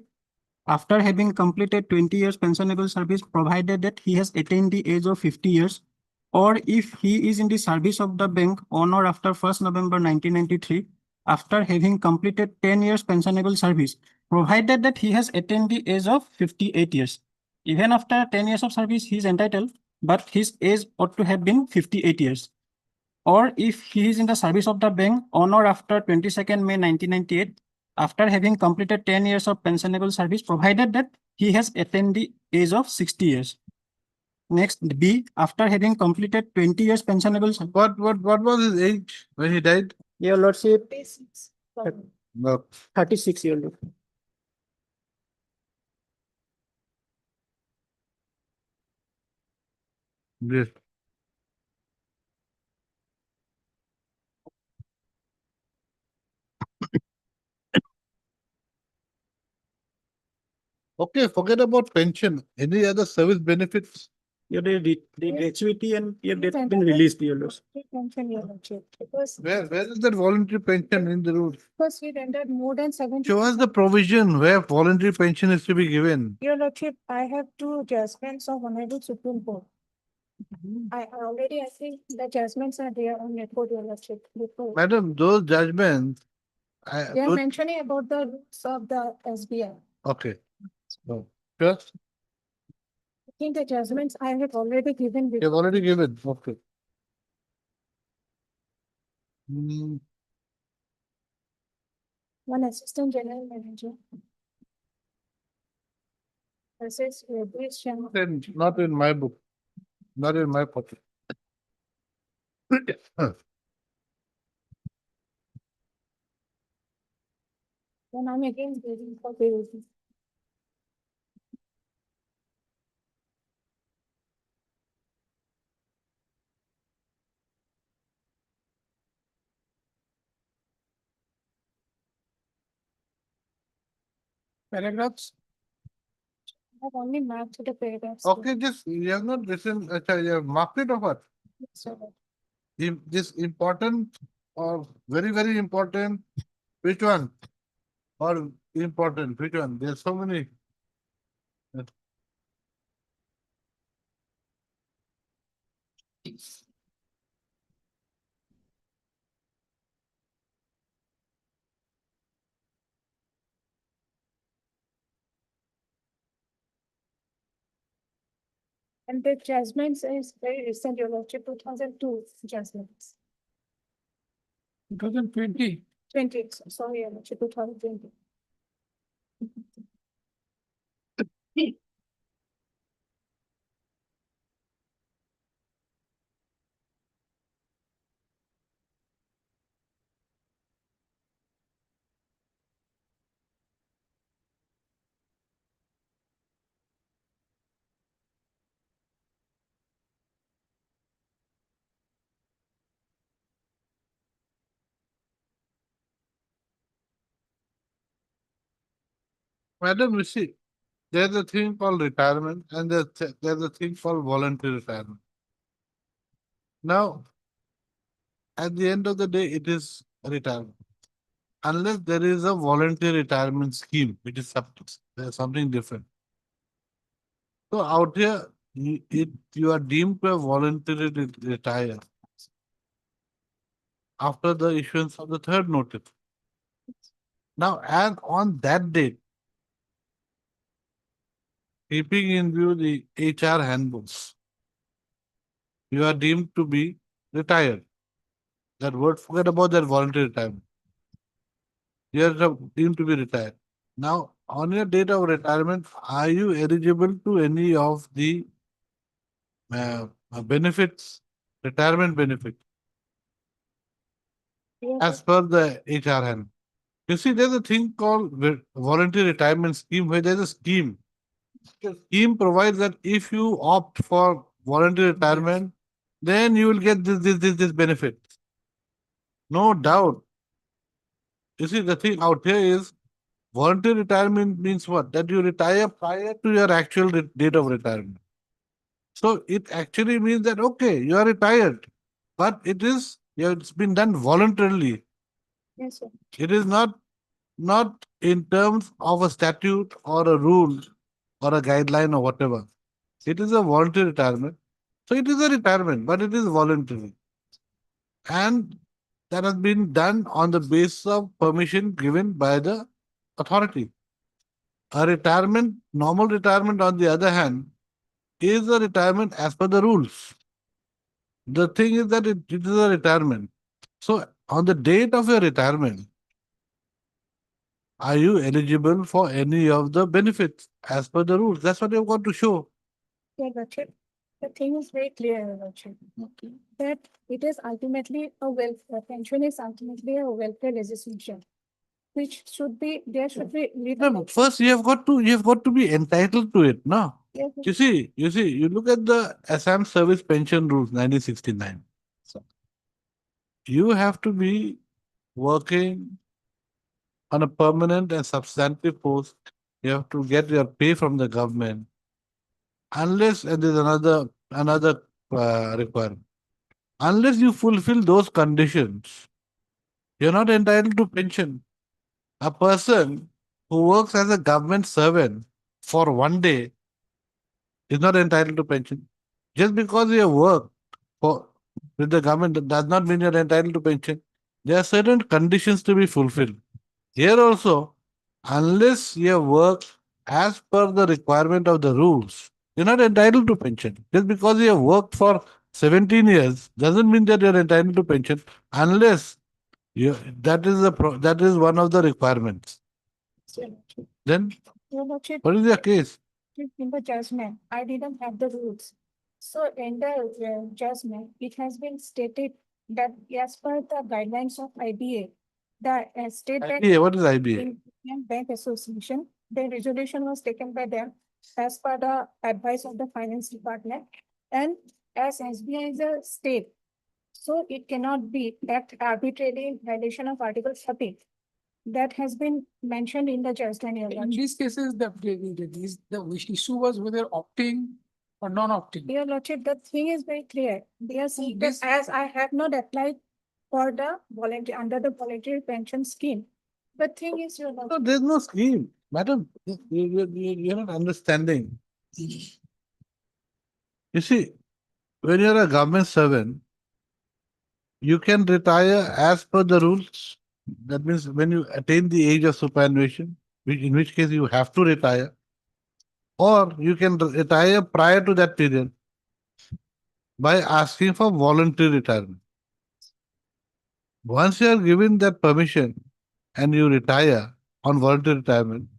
After having completed 20 years pensionable service, provided that he has attained the age of 50 years, or if he is in the service of the bank on or after 1st November 1993, after having completed 10 years pensionable service, provided that he has attained the age of 58 years. Even after 10 years of service, he is entitled, but his age ought to have been 58 years. Or if he is in the service of the bank on or after 22nd May 1998, after having completed 10 years of pensionable service, provided that he has attained the age of 60 years. Next, B, after having completed 20 years pensionable service. What was his age when he died? Your Lordship, 36. No. 36 years old. Yes. Okay, forget about pension. Any other service benefits Your gratuity and your debt Yes, been released, your lordship. Pension, your lordship, because, Where is that voluntary pension in the rules? because we rendered more than 70. Show us the provision where voluntary pension is to be given. Your lordship, I have two judgments of Honorable Supreme Court. I think the judgments are there on record, your lordship. Before. Madam, those judgments. They are mentioning about the rules of the SBI. Okay. So, just, I think the judgments I have already given you've before. already given, okay. Hmm, One assistant general manager. Versus Yogesh Sharma. not in my book, not in my pocket. Then I'm again waiting for payroll. Paragraphs. I've only marked the paragraphs. Okay, just, you have not written, you have marked it or what? So, This important or very, very important, which one? Or important, which one? There's so many. and the judgments is very recent, your lordship, 2002 judgments. 2020. 20, sorry, your lordship, 2020. Madam, you see, there's a thing called retirement and there's a thing called voluntary retirement. Now, at the end of the day, it is retirement. Unless there is a voluntary retirement scheme, which is something different. So out here, you are deemed to have voluntarily retire after the issuance of the third notice. Now, and on that date, keeping in view the HR handbooks, you are deemed to be retired. That word, forget about that voluntary retirement. You are deemed to be retired. Now, on your date of retirement, are you eligible to any of the benefits, retirement benefits, as per the HR hand? You see, there's a thing called voluntary retirement scheme, where there's a scheme. The scheme provides that if you opt for voluntary retirement, then you will get this benefit. No doubt. You see, the thing out here is voluntary retirement means what? That you retire prior to your actual date of retirement. So it actually means that, okay, you are retired, but it's been done voluntarily. Yes, sir. It is not in terms of a statute or a rule or a guideline or whatever. It is a voluntary retirement. So it is a retirement, but it is voluntary. And that has been done on the basis of permission given by the authority. A retirement, normal retirement, on the other hand, is a retirement as per the rules. The thing is that it is a retirement. So on the date of your retirement, are you eligible for any of the benefits as per the rules? That's what you've got to show. Yeah, lordship. The thing is very clear, your lordship. Okay. That it is ultimately pension is ultimately a welfare legislation. Which should be, there should be. No, first you have got to be entitled to it, no? Yes, You see, you look at the Assam Service Pension Rules 1969. So you have to be working on a permanent and substantive post. You have to get your pay from the government. Unless, and there's another another requirement. Unless you fulfill those conditions, you're not entitled to pension. A person who works as a government servant for one day is not entitled to pension. Just because you work for with the government does not mean you're entitled to pension. There are certain conditions to be fulfilled. Here also, unless you work as per the requirement of the rules, you're not entitled to pension. Just because you have worked for 17 years doesn't mean that you're entitled to pension unless that is one of the requirements. Then Your Lordship, what is your case? in the judgment, I didn't have the rules. So in the judgment, it has been stated that as per the guidelines of IBA, the State Bank. IBA, what is IBA? Indian Bank Association, the resolution was taken by them as per the advice of the finance department. And as SBI is a state, so it cannot be act arbitrarily in violation of Article 30. That has been mentioned in the judgment. Your In Lordship. these cases, the issue was whether opting or non-opting. Your Lordship, the thing is very clear. They are saying that This- as I have not applied for the voluntary, under the voluntary pension scheme. The thing is, Your No, Lordship, there's no scheme. Madam, you're not understanding. You see, when you're a government servant, you can retire as per the rules. That means when you attain the age of superannuation, in which case you have to retire, or you can retire prior to that period by asking for voluntary retirement. Once you are given that permission and you retire on voluntary retirement,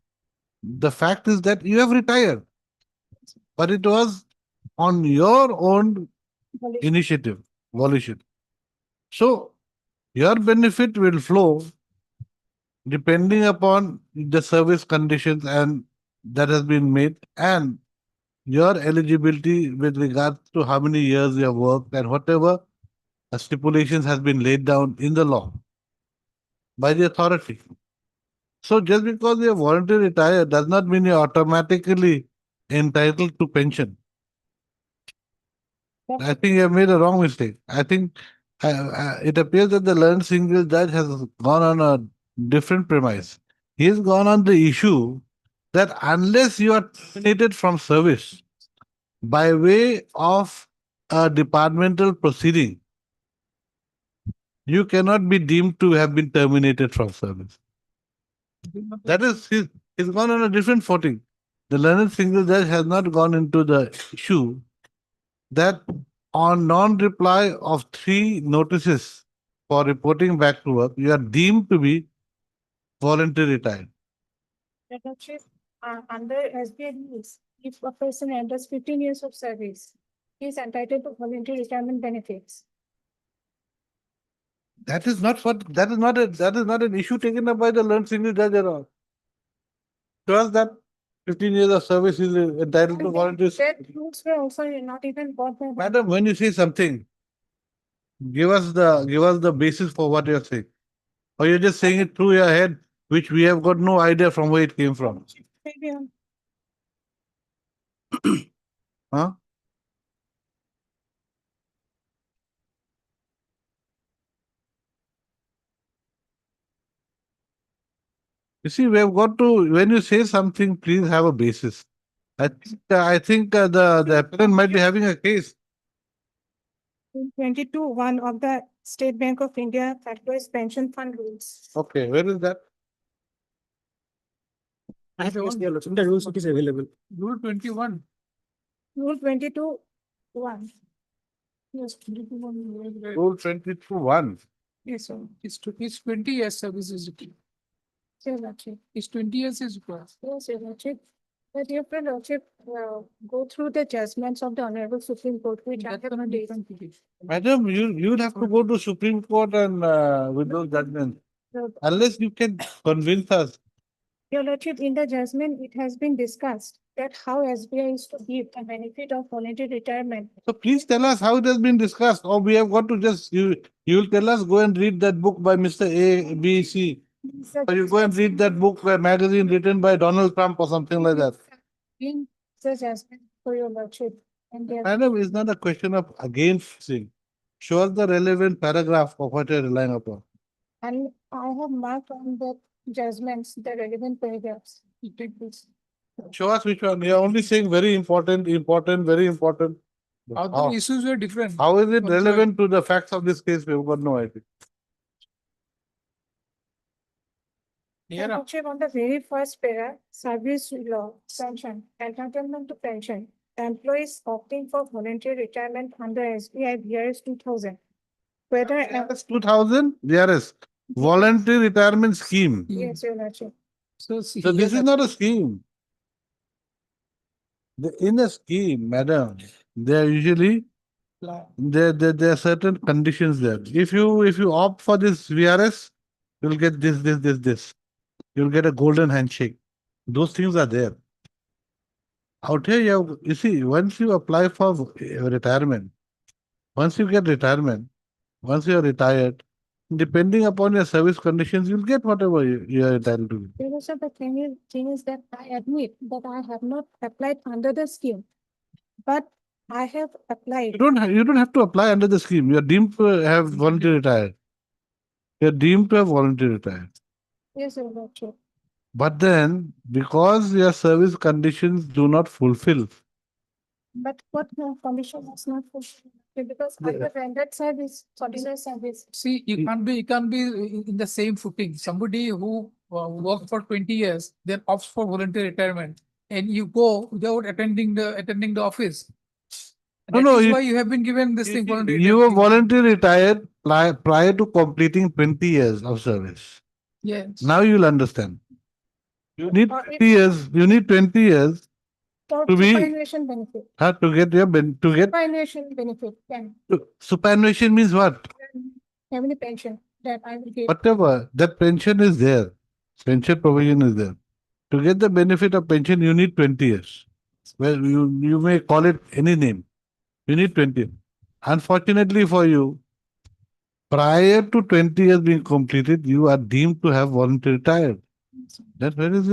the fact is that you have retired, but it was on your own initiative, volition. So your benefit will flow depending upon the service conditions and that has been made and your eligibility with regards to how many years you have worked and whatever stipulations has been laid down in the law by the authority. So just because you are voluntarily retired does not mean you are automatically entitled to pension. I think you have made a wrong mistake. I think it appears that the learned single judge has gone on a different premise. He has gone on the issue that unless you are terminated from service by way of a departmental proceeding, you cannot be deemed to have been terminated from service. That is, he's gone on a different footing. The learned single judge has not gone into the issue that on non-reply of 3 notices for reporting back to work, you are deemed to be voluntarily retired. Your Lordship, under SBI rules, if a person enters 15 years of service, he is entitled to voluntary retirement benefits. That is not an issue taken up by the learned single judge at all. To us that 15 years of service is entitled to And voluntary. that rules were also not even brought by. Madam, when you say something, give us the basis for what you're saying. Or you're just saying it through your head, which we have got no idea from where it came from. Maybe, Huh? You see, we have got to, when you say something, please have a basis. I think the appellant might be having a case. 22(1) of the State Bank of India Factories Pension Fund rules. Okay, where is that? I have asked the Lordship, the rules it is available. Rule 21. Rule 22(1). Yes, 22. Rule 22(1). Yes, sir. It's 20 years service is required. Your Lordship. It's 20 years is required. Yes, Your Lordship. But your Lordship, go through the judgments of the Honorable Supreme Court, which I That's have on a not different page. Madam, you'll have to go to Supreme Court and with those judgments. Unless you can convince us. Your Lordship, in the judgment, it has been discussed that how SBI is to give the benefit of voluntary retirement. So please tell us how it has been discussed, or we have got to just, you'll tell us, go and read that book by Mr. A, B, C. Or you go and read that book, magazine written by Donald Trump or something like that. In the judgment for your Lordship, And their Madam, it's not a question of against thing. Show us the relevant paragraph of what you're relying upon. And I have marked on the judgments, the relevant paragraphs. Take this. Show us which one. You're only saying very important, very important. Other issues were different. How is it But the- relevant to the facts of this case? We've got no idea. Here, And check on the very first para, service law, pension, entitlement to pension, employees opting for voluntary retirement under SBI VRS 2000. Whether, VRS 2000, VRS, voluntary retirement scheme. yes, Your Lordship. so see So this here is not a scheme. In a scheme, madam, there are usually there are certain conditions there. If you opt for this VRS, you'll get this. You'll get a golden handshake. Those things are there. Out here, you see, once you apply for retirement, once you get retirement, once you are retired, depending upon your service conditions, you'll get whatever you are entitled to. Also, the thing is that I admit that I have not applied under the scheme, but I have applied. You don't have to apply under the scheme. You are deemed to have voluntarily retired. You are deemed to have voluntarily retired. Yes, Your Lordship. But then, because your service conditions do not fulfill, But what condition was not fulfilled? Because I have rendered service, solicitor service. see, you can't be in the same footing. Somebody who worked for 20 years, then opts for voluntary retirement, and you go without attending the office. No, That no, is you- why you have been given this thing voluntary. you were retirement. voluntarily retired prior to completing 20 years of service. Yes. Now you'll understand. You need Or 20 years. You need 20 years For to be superannuation benefit. to get your to get Superannuation benefit, then superannuation means what? family pension that I will get. Whatever that pension is there, pension provision is there. To get the benefit of pension, you need 20 years. Well, you may call it any name. You need 20. Unfortunately for you, prior to 20 years being completed, you are deemed to have voluntarily retired. Then where is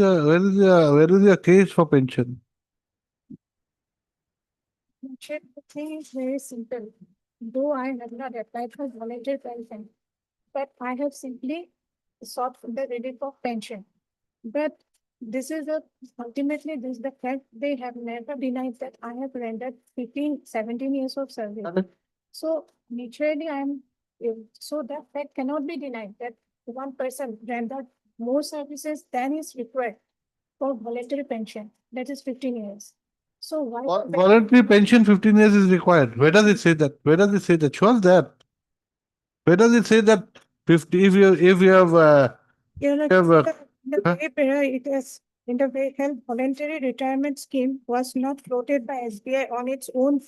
your case for pension? Check, the thing is very simple. Though I have not applied for voluntary pension, but I have simply sought for the relief of pension. But this is ultimately this is the fact, they have never denied that I have rendered 15, 17 years of service. Correct. So naturally, so that fact cannot be denied that one person rendered more services than is required for voluntary pension, that is 15 years. So why? Voluntary pension 15 years is required. Where does it say that? Where does it say that? Show us that. Where does it say that 50 if you have You know, have, the huh? way where it is in the way health voluntary retirement scheme was not floated by SBI on its own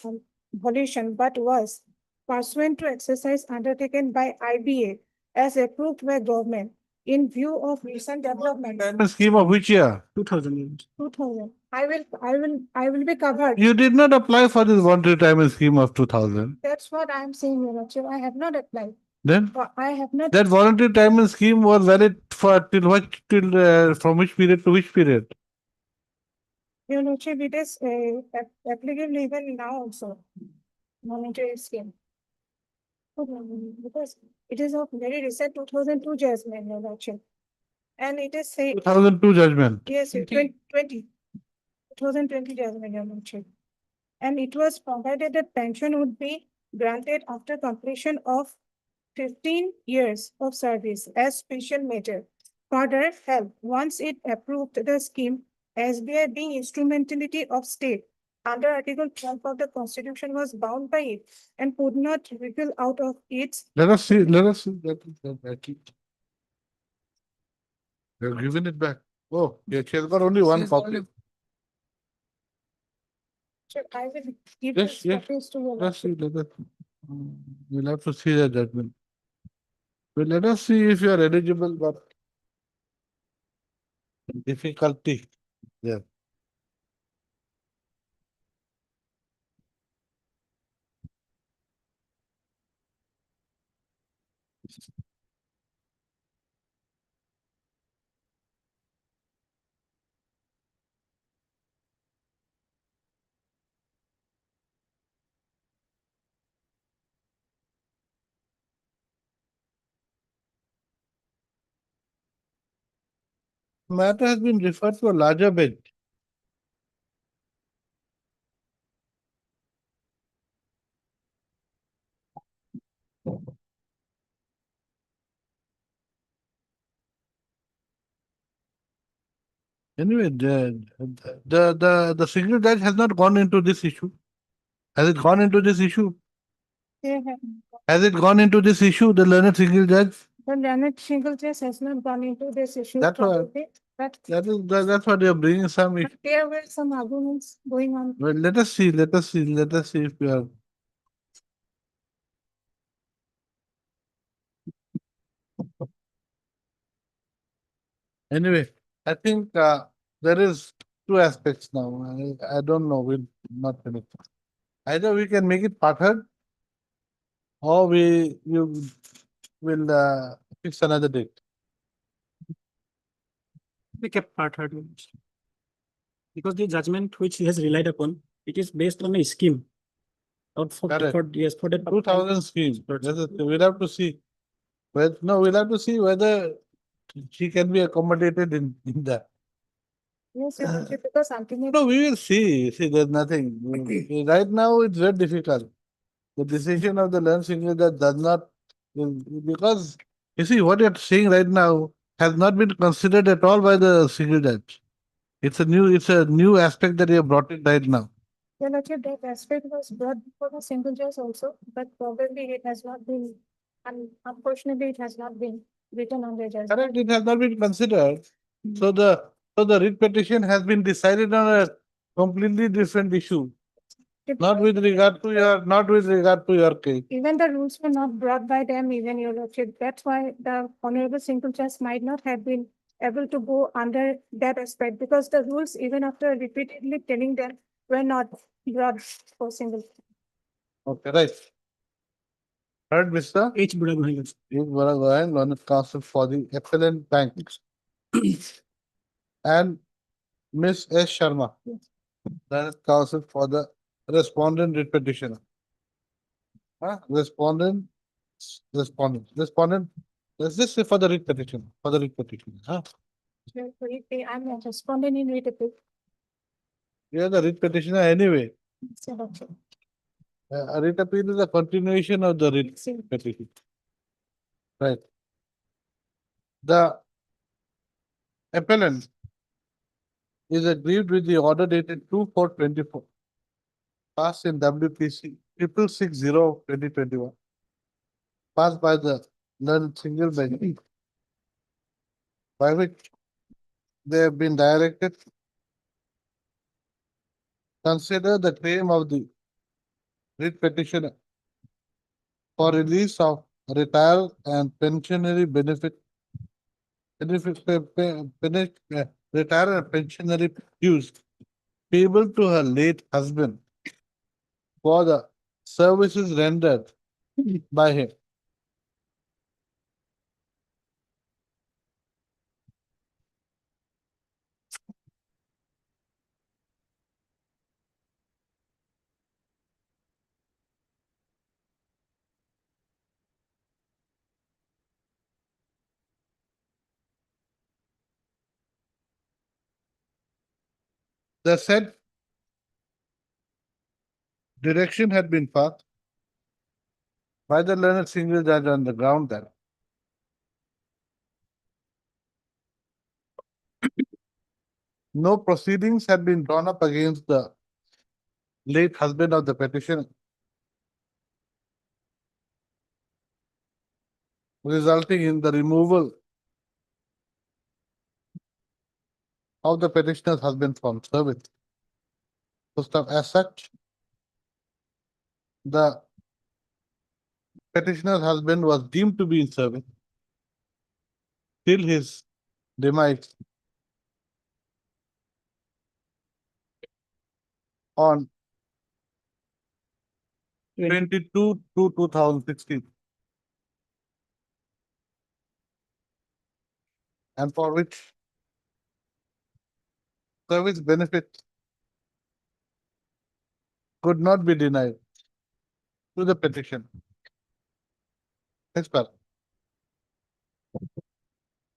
volition, but was pursuant to exercise undertaken by IBA as approved by government in view of recent developments. retirement scheme of which year? 2000. 2000. I will be covered. You did not apply for this voluntary retirement scheme of 2000. That's what I'm saying, Your Lordship. I have not applied. Then I have not. that voluntary retirement scheme was valid for till what from which period to which period? Your Lordship, it is applicable even now also. Monetary scheme. Because it is of very recent 2002 judgment, Your Lordship. And it is say, 2002 judgment. yes, 2020 judgment, Your Lordship. And it was provided that pension would be granted after completion of 15 years of service as special measure. Further help, once it approved the scheme, SBI being instrumentality of state under Article 12 of the Constitution was bound by it and could not repeal out of its. Let us see that. You've given it back. Oh, yeah, she has got only one Says copy. only- I will give Yes, this yes. copies to you. Let's see, we'll have to see the judgment. Well, let us see if you are eligible, but difficulty. Yeah. Matter has been referred to a larger bench. Anyway, the single judge has not gone into this issue. Has it gone into this issue? They have, Has it gone into this issue, the learned single judge? the learned single judge has not gone into this issue. That's why- probably, But That's why they are bringing some issue. there were some arguments going on. Well, let us see if we are. Anyway, I think there is two aspects now. I don't know, we'll not finish. Either we can make it part-heard or you will fix another date. We kept part heard. Because the judgment which he has relied upon, it is based on a scheme. Out for, Correct. yes, for the. 2000 scheme. We'll have to see. We'll have to see whether she can be accommodated in that. Yes, Your Lordship, because ultimately. No, we will see. See, there's nothing. Right now, it's very difficult. The decision of the learned single that does not, because you see, what you're saying right now has not been considered at all by the single judge. It's a new aspect that you have brought in right now. Your Lordship, that aspect was brought before the single judge also, but probably it has not been, and unfortunately, it has not been written on the judgment. Correct, it has not been considered. So the writ petition has been decided on a completely different issue. Not with regard to your case. Even the rules were not brought by them, even Your Lordship. That's why the honorable single judge might not have been able to go under that aspect, because the rules, even after repeatedly telling them, were not brought for single. Okay, right. Heard, Mr. H. Buddha H. Baragoyan, learned counsel for the appellant bank. And Miss S. Sharma, learned counsel for the respondent writ petitioner. Respondent. Let's just say for the writ petition, huh? I'm responding in writ appeal. You are the writ petitioner anyway. Yes, Your Lordship. A writ appeal is a continuation of the writ petition. Right. The appellant is aggrieved with the order dated 2/4/24, passed in WPC 6660/2021, passed by the learned single bench, by which they have been directed consider the claim of the writ petitioner for release of retired and pensionary retired and pensionary dues payable to her late husband for the services rendered by him. The said direction had been passed by the learned single judge on the ground that no proceedings had been drawn up against the late husband of the petitioner, resulting in the removal of the petitioner's husband from service. As such, the petitioner's husband was deemed to be in service till his demise on 22/2/2016, and for which service benefit could not be denied to the petition. Next part.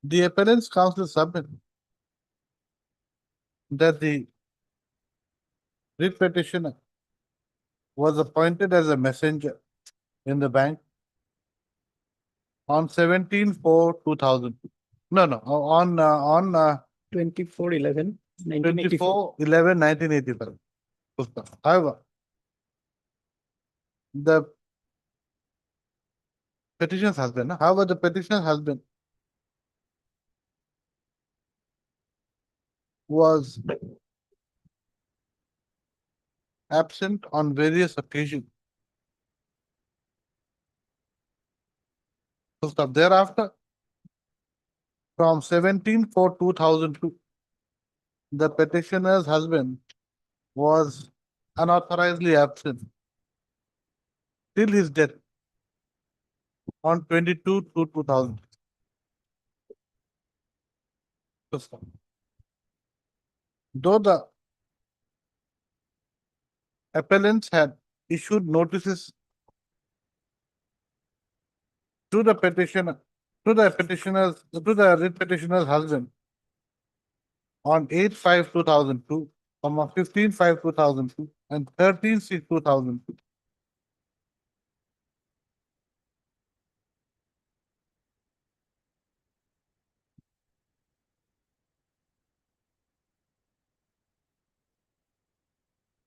The appellant's counsel submit that the writ petitioner was appointed as a messenger in the bank on 17/4/2000. On 24/11/1985. However, the petitioner's husband, was absent on various occasions. Thereafter, from 17/4/2002, the petitioner's husband was unauthorizedly absent till his death on 22/2/2000. Though the appellants had issued notices to the petitioner, to the writ petitioner's husband on 8/5/2002, 15/5/2002, and 13/6/2002.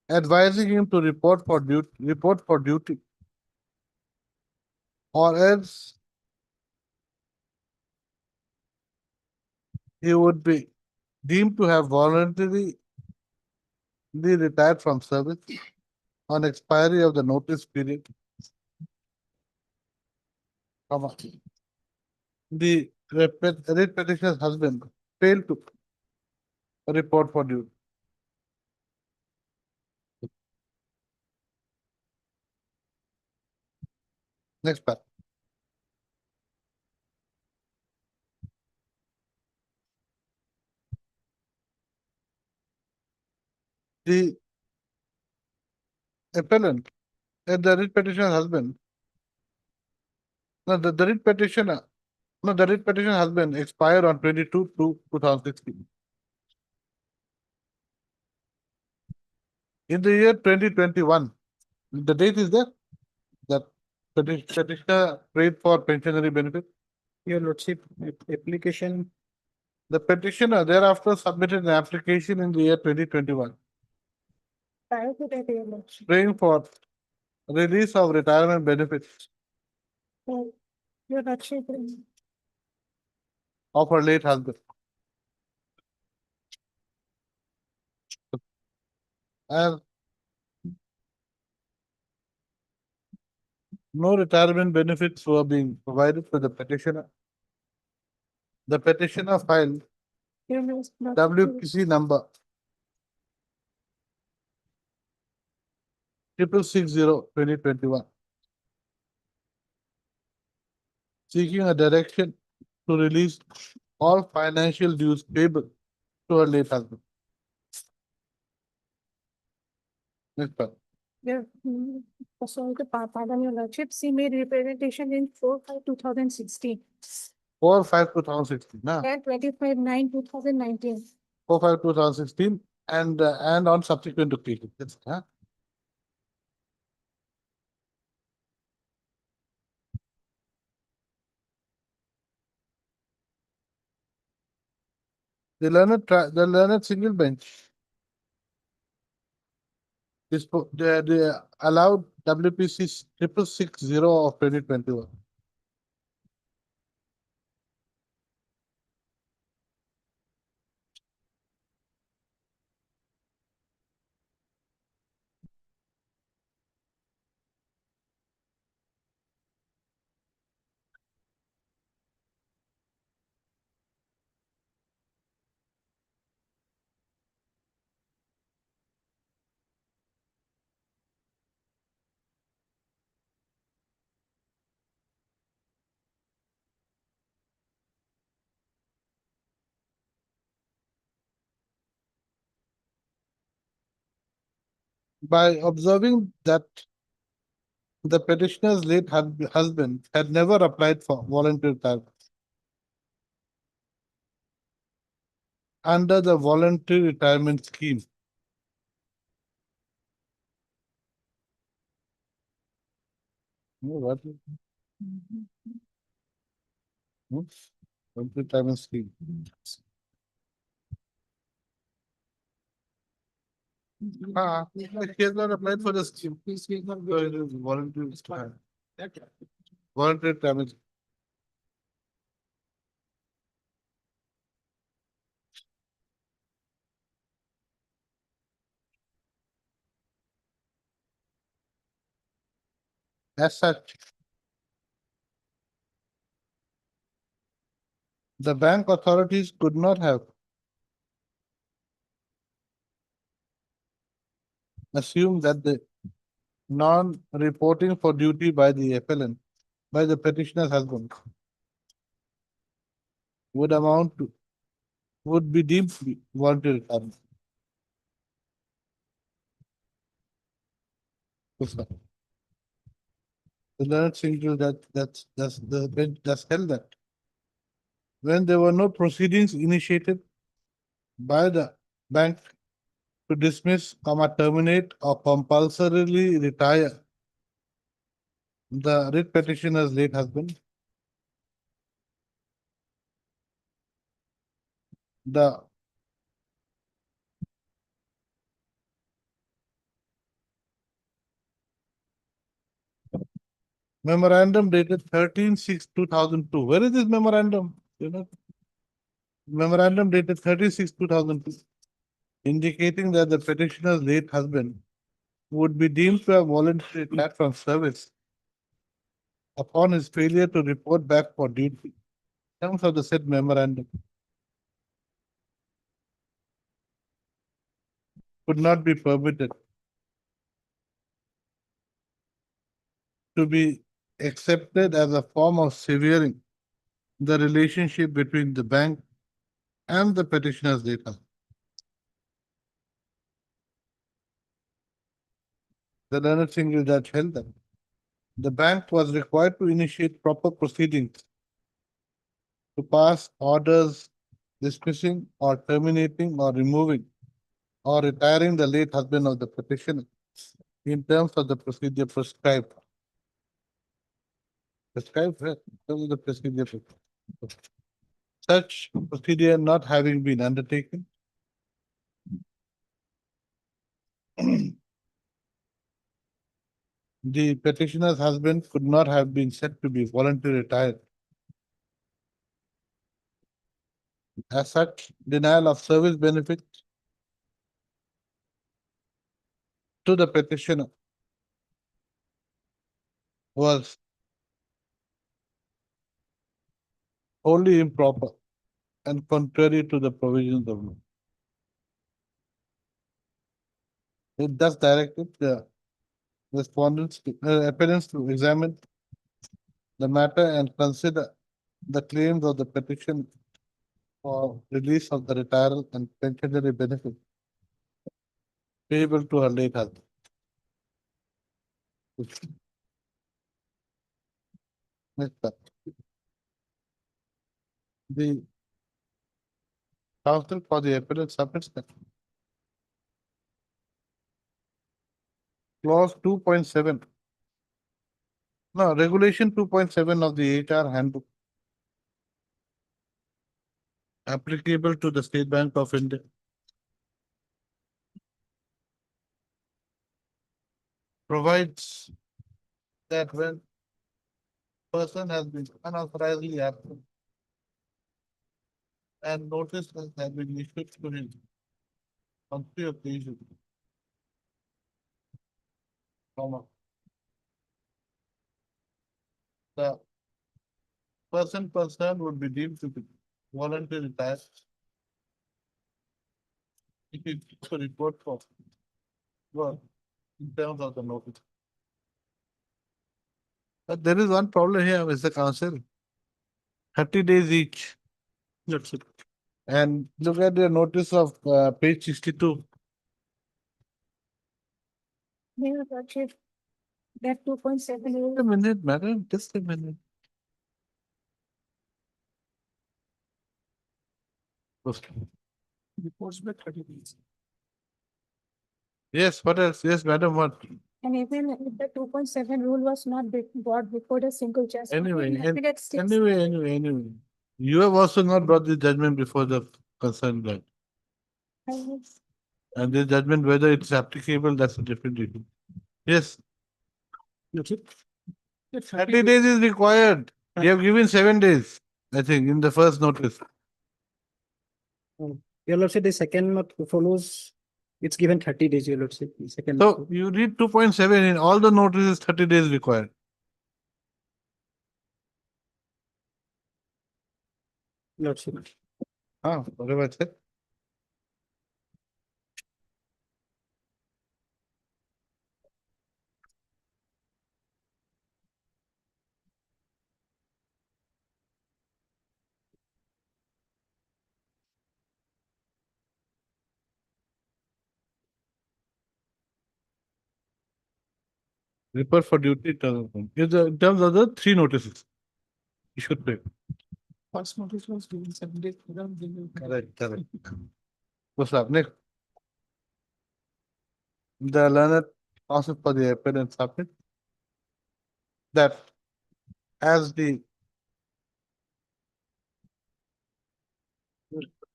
Advising him to report for duty, or else he would be deemed to have voluntarily retired from service on expiry of the notice period. The writ petitioner's husband failed to report for duty. Next part. The appellant and the writ petitioner's husband. No, the writ petitioner. No, the writ petitioner's husband expired on 22/2/2016. In the year 2021, the date is there that petitioner paid for pensionary benefit. Your lordship, application. The petitioner thereafter submitted an application in the year 2021, Prior to that, Your Lordship. praying for release of retirement benefits Your Lordship, of her late husband. As no retirement benefits were being provided to the petitioner, the petitioner filed Your Lordship. WPC number 6660/2021, seeking a direction to release all financial dues payable to her late husband. Next part. Your, sorry to pardon, Your Lordship, she made representation in 4/5/2016 4/5/2016, nah, and 25/9/2019. 4/5/2016, and on subsequent occasions. That's it, huh? The learned single bench they allowed WPC 6660 of 2021. By observing that the petitioner's late husband had never applied for voluntary retirement, under the voluntary retirement scheme. No, what is- Voluntary retirement scheme. He has not applied for the scheme. He is not going to voluntary. Voluntary retirement. As such, the bank authorities could not have assumed that the non-reporting for duty by the appellant, by the petitioner's husband, would amount to, would be deemed to be voluntary retirement. Yes, sir. The learned single that's the bench that's held that when there were no proceedings initiated by the bank to dismiss, terminate or compulsorily retire the writ petitioner's late husband, the memorandum dated 13/6/2002. Where is this memorandum? You know, memorandum dated 13/6/2002, indicating that the petitioner's late husband would be deemed to have voluntarily retired from service upon his failure to report back for duty. Terms of the said memorandum could not be permitted to be accepted as a form of severing the relationship between the bank and the petitioner's late husband. The learned single judge held that the bank was required to initiate proper proceedings to pass orders dismissing or terminating or removing or retiring the late husband of the petitioner in terms of the procedure prescribed. Prescribed, right? In terms of the procedure. Such procedure not having been undertaken, the petitioner's husband could not have been said to be voluntarily retired. As such, denial of service benefit to the petitioner was wholly improper and contrary to the provisions of law. It thus directed the respondents, appellants to examine the matter and consider the claims of the petition for release of the retiral and pensionary benefit payable to her late husband. Next up. The counsel for the appellant submits that clause 2.7. No, regulation 2.7 of the HR handbook applicable to the State Bank of India provides that when person has been unauthorizedly absent and notice has been issued to him on 3 occasions. The person concerned would be deemed to be voluntarily retired. It is a report for work in terms of the notice. But there is one problem here, Mr. Counsel. 30 days each. That's it. And look at the notice of page 62. Mayor Lordship, that 2.7 Wait a minute, madam, just a minute. Okay. Reports by 30 days. Yes, what else? Yes, madam, what? And even if the 2.7 rule was not brought before the single judge. Anyway, Affidavit states- anyway. You have also not brought the judgment before the concerned judge. And the judgment, whether it's applicable, that's a different issue. Yes, Lordship, 30 days is required. You have given 7 days, I think, in the first notice. Your Lordship, the second note follows, it's given 30 days, Your Lordship, the second. So you read 2.7 in all the notices, 30 days required. Lordship. Whatever I said. Report for duty. In terms of the 3 notices, you should pay. First notice was given 7 days. Correct. What's up next? The learned counsel for the appellant submit that as the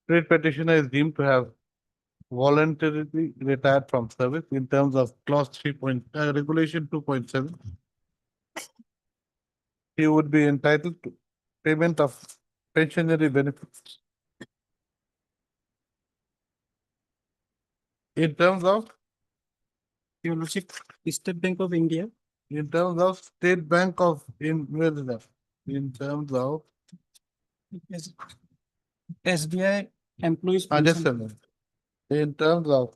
trade petitioner is deemed to have voluntarily retired from service in terms of clause 3. Regulation 2.7, he would be entitled to payment of pensionary benefits in terms of Your Lordship, State Bank of India. in terms of State Bank of where is that? In terms of SBI employees. just a pension. minute. In terms of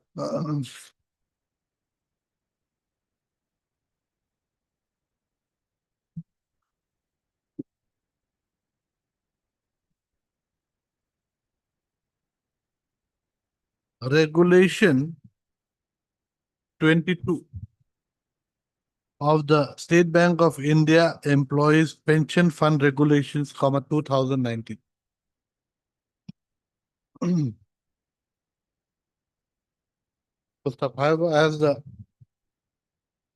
regulation 22 of the State Bank of India Employees Pension Fund Regulations, 2019. However, as the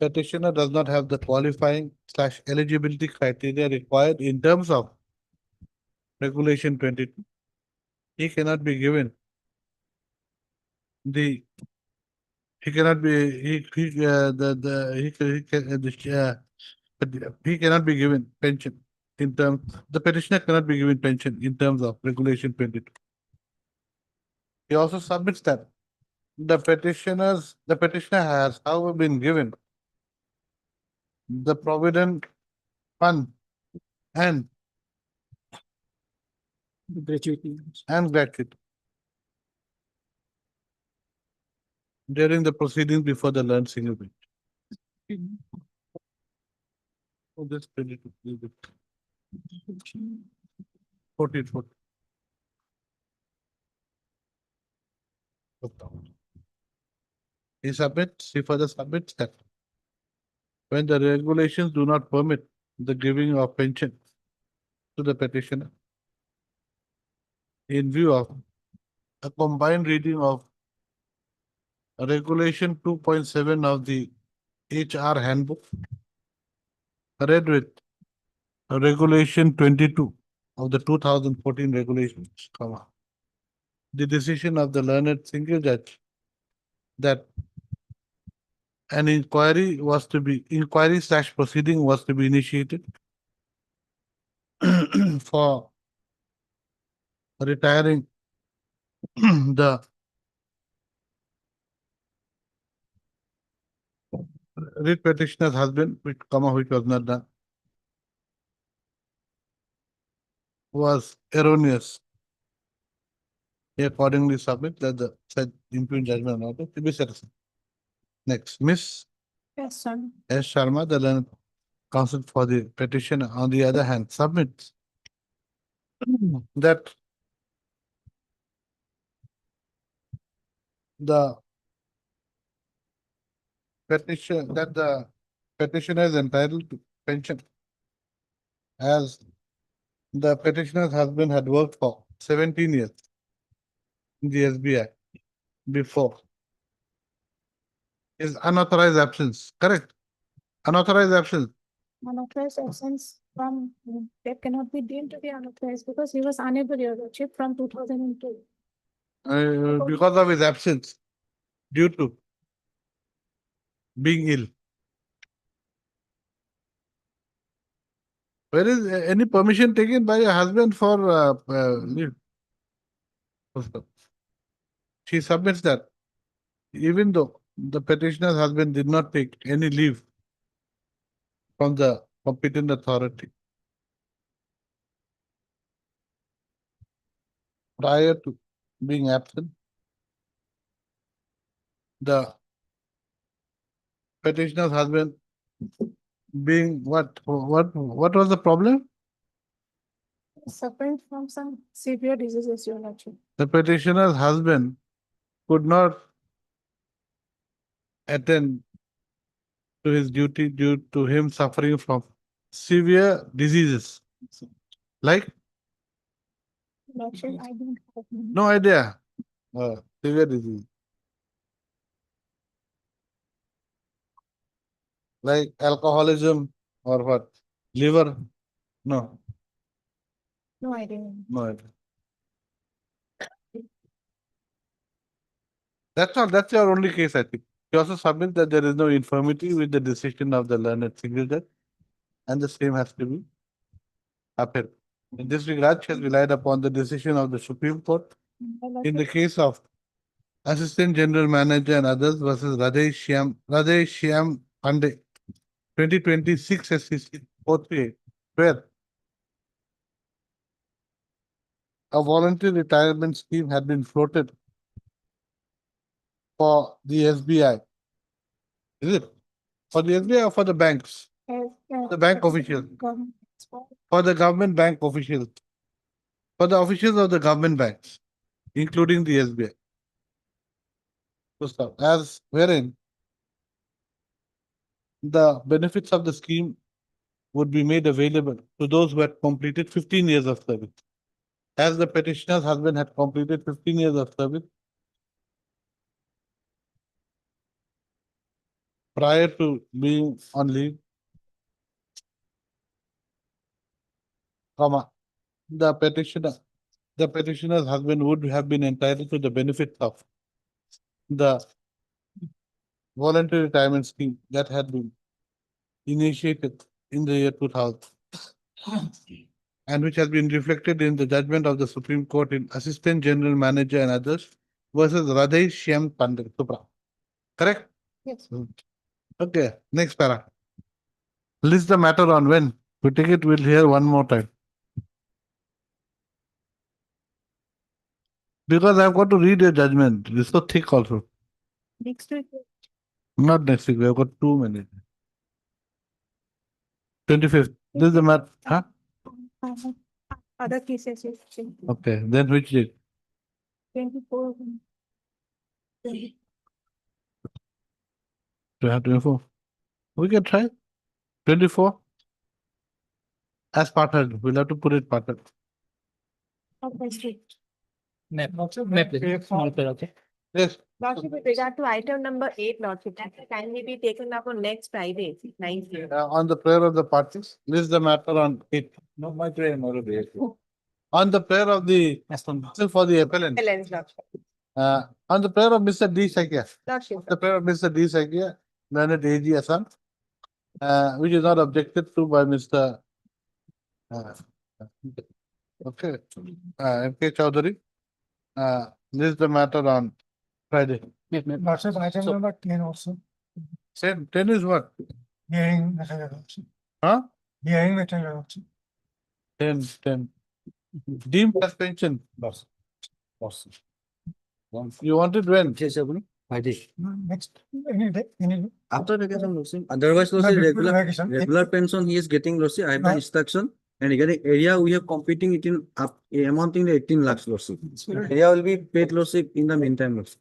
petitioner does not have the qualifying / eligibility criteria required in terms of Regulation 22, he cannot be given the he cannot be he cannot be given pension in terms the petitioner cannot be given pension in terms of Regulation 22. He also submits that the petitioner has, however, been given the provident fund and Gratuity. gratuity during the proceedings before the learned single bench. Oh, this 22, 14. He further submits that when the regulations do not permit the giving of pension to the petitioner, in view of a combined reading of Regulation 2.7 of the HR handbook, read with Regulation 22 of the 2014 regulations, the decision of the learned single judge that an inquiry / proceeding was to be initiated for retiring the writ petitioner's husband, which was not done, was erroneous. He accordingly submit that the said impugned judgment order to be satisfied. Next, Miss Yes, sir. S. Sharma, the learned counsel for the petitioner, on the other hand, submits that the petitioner is entitled to pension as the petitioner's husband had worked for 17 years in the SBI before. Is unauthorized absence, correct? Unauthorized absence. Unauthorized absence from, that cannot be deemed to be unauthorized because he was unable, your lordship, from 2002. Because of his absence due to being ill. Where is any permission taken by your husband for leave? She submits that even though the petitioner's husband did not take any leave from the competent authority prior to being absent, the petitioner's husband being what was the problem? Suffering from some severe diseases, your lordship. The petitioner's husband could not attend to his duty due to him suffering from severe diseases. Like, Lordship, I don't have. no idea. Severe disease. Like alcoholism or what? Liver? No, No idea. no idea. That's all. That's your only case, I think. You also submit that there is no infirmity with the decision of the learned single judge, and the same has to be upheld. In this regard, she has relied upon the decision of the Supreme Court in the case of Assistant General Manager and others versus Radhe Shyam Pandey, 2026 SCC 438, where a voluntary retirement scheme had been floated for the SBI. Is it? For the SBI or for the banks? The bank officials. For the government bank officials. For the officials of the government banks, including the SBI. As wherein the benefits of the scheme would be made available to those who had completed 15 years of service. As the petitioner's husband had completed 15 years of service prior to being on leave, the petitioner's husband would have been entitled to the benefits of the voluntary retirement scheme that had been initiated in the year 2000 and which has been reflected in the judgment of the Supreme Court in Assistant General Manager and others versus Radhe Shyam Pandey, Supra. Correct? Yes. Okay, next para. List the matter on when. We take it, we'll hear one more time. Because I've got to read your judgment. It's so thick also. Next week. Not next week, we've got 2 minutes. 25th. This is the matter. Huh? Other cases, yes. Okay, then which date? 24. Do you have 24? We can try. 24? As partnered. We'll have to put it partnered. Okay, street. Map, please. Small pair, okay. Yes. Lordship, with regard to item number 8, Lordship, that can be taken up on next Friday, 9th. On the prayer of the parties, list the matter on it. No, my prayer, no, On the prayer of the, for the appellant. Excellent, Lordship. On the prayer of Mr. D. Sakia. Lordship. The prayer of Mr. D. Sakia, learned AG Assam, which is not objected to by Mr. Okay, M.K. Chowdhury. List the matter on Friday. Lordship, item number 10 also. Same, 10 is what? Hearing material also. Huh? Hearing material also. 10. Deemed suspension. You want it when? Friday. Next, any day, any day. After vacation, Lordship. Otherwise, No, Lordship, before vacation. regular pension he is getting, Lordship. I have the No. instruction. And regarding area, we are competing it in up amounting to 18 lakhs, Lordship. Area will be paid, Lordship, in the meantime, Lordship.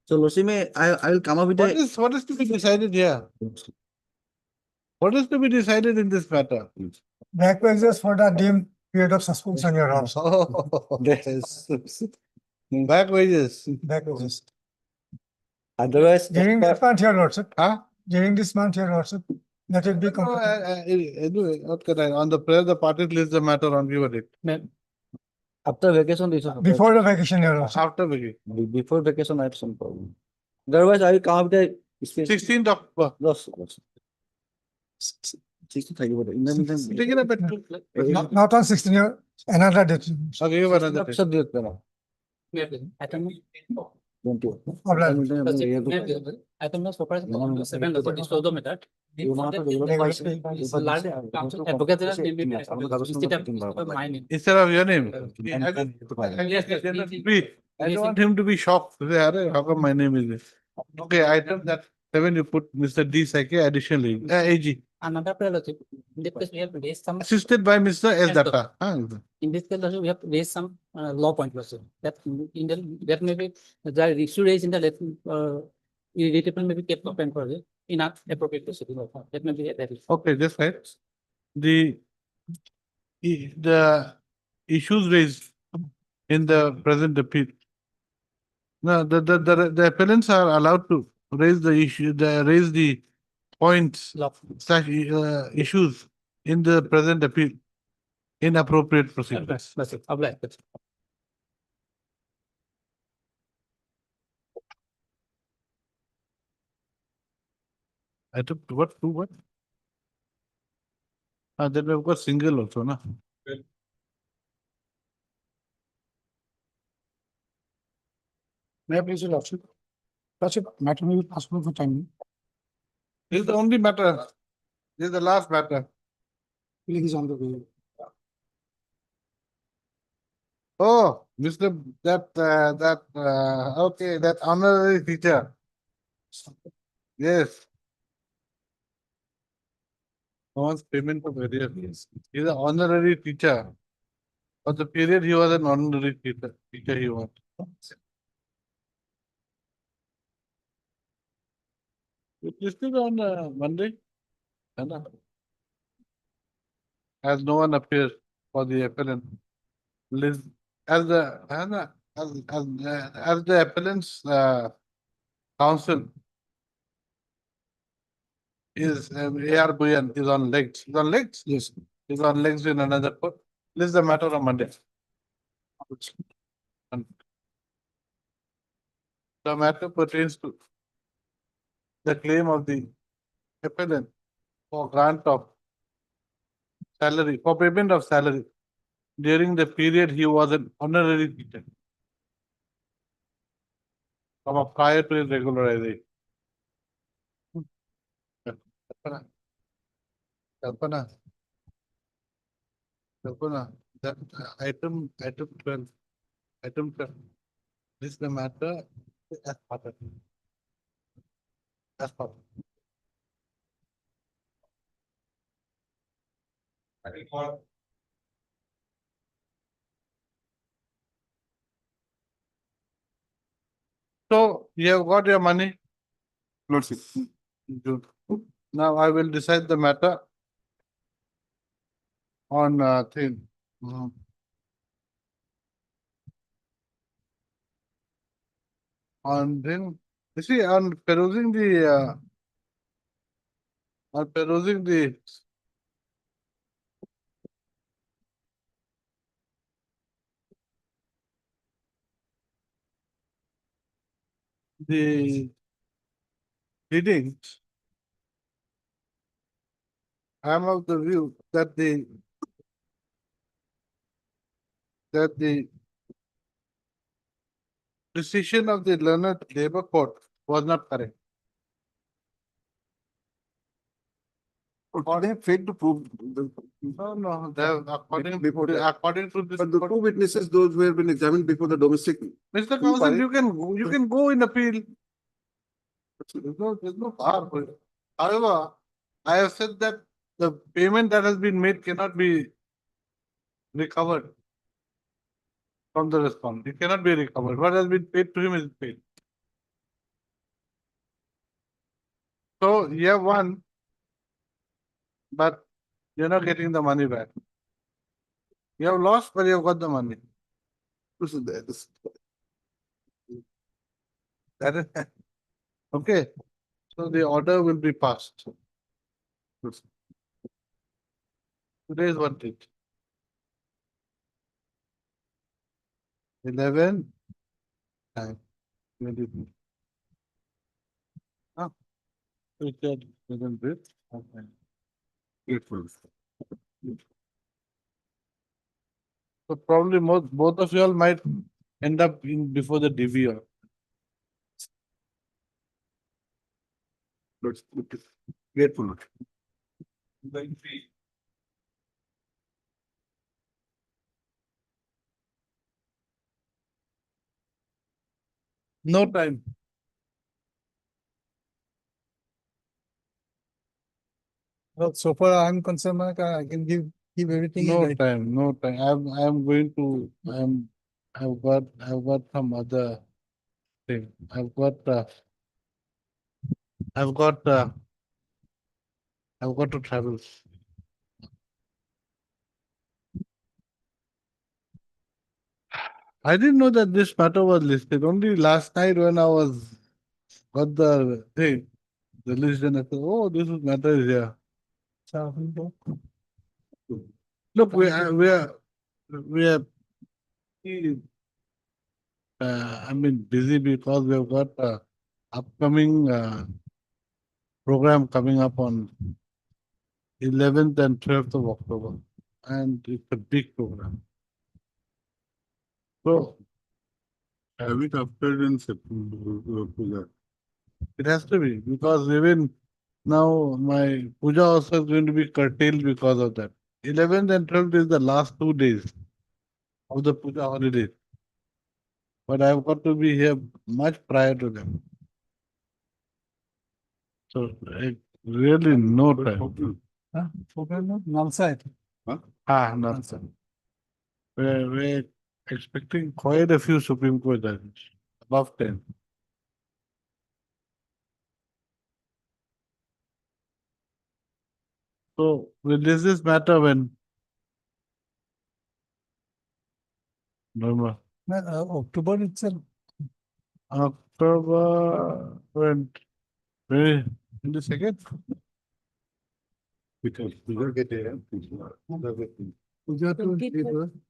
So, Lordship, I will come up with What is to be decided here? What is to be decided in this matter? Back wages for the deemed period of suspension, your honor. Oh, yes. Back wages. Back wages. Otherwise, During this month, your lordship, Huh? during this month, your lordship, that will be No, complete. anyway, what can I, on the prayer, the party list the matter on give a date. After vacation, this is. Before the vacation, your lordship. After vacation. before vacation, I have some problem. Otherwise, I will come up the. 16th of, Loss. taking a bit. Not on 16, another date. Okay, give another date. Item was proposed on 7 of the Sodo method. Instead of your name. I don't want him to be shocked. Say, "Arey, how come my name is this?" Okay, item that 7 you put Mr. D. Sake additionally, AG. Another prerogative. In this case, we have raised some. Assisted by Mr. S. Yes, Datta. In this case, also we have raised some law point also. That in the, that may be, the issue raised in the irritable may be kept open for it in an appropriate procedure. That may be that is. Okay, that's right. The issues raised in the present appeal. No, the appellants are allowed to raise the issue, raise the points slash issues in the present appeal in appropriate procedures. That's it. Apply. That's it. I took what, two what? Then we've got single also, na? May I please, your lordship? Lordship, matter may be possible for timing. This is the only matter. This is the last matter. Feeling is on the way. Oh, Mr. Okay, that honorary teacher. Yes. Someone's payment of arrears. He's an honorary teacher. For the period he was an honorary teacher he was. It listed on Monday. As no one appears for the appellant. List as the as the appellant's counsel is A.R. Buyan is on legs. Is on legs? Yes. Is on legs in another court. This is the matter on Monday. The matter pertains to the claim of the appellant for grant of salary, for payment of salary during the period he was an honorary teacher from a prior to his regularization. Kalpana, that item 12, this is the matter as part of it. As part of it. So you have got your money? Lordship. Good. Now I will decide the matter on thing. On then, you see, on perusing the the readings, I am of the view that the decision of the learned labor court was not correct. Or they have failed to prove. No, they have according to this. But the two witnesses, those who have been examined before the domestic. Mr. Counsel, you can go in appeal. There's no power for it. However, I have said that the payment that has been made cannot be recovered from the respondent. It cannot be recovered. What has been paid to him is paid. So you have won, but you're not getting the money back. You have lost, but you have got the money. That is, okay, so the order will be passed. Today is what date? 11. Time. 22. Ah. Richard, isn't it? Okay. Grateful. So probably both of you all might end up in before the DVR. Let's put it grateful. No time. Well, so far I'm concerned, Manaka, I can give everything. in No writing. time, no time. I'm going to, I've got some other thing. I've got to travel. I didn't know that this matter was listed. Only last night when I got the thing, the list, and I said, oh, this matter is here. Look, we are, I mean, busy because we have got upcoming program coming up on 11th and 12th of October, and it's a big program. So, Have it after in September. it has to be, because even now my puja also is going to be curtailed because of that. 11th and 12th is the last 2 days of the puja holiday. But I've got to be here much prior to them. So, really no time. Huh? Program, Nalsai. No. We're expecting quite a few Supreme Court judges, above 10. So, will this matter when? November. October itself. October, when? 22nd? Because we will get there. पूजा तो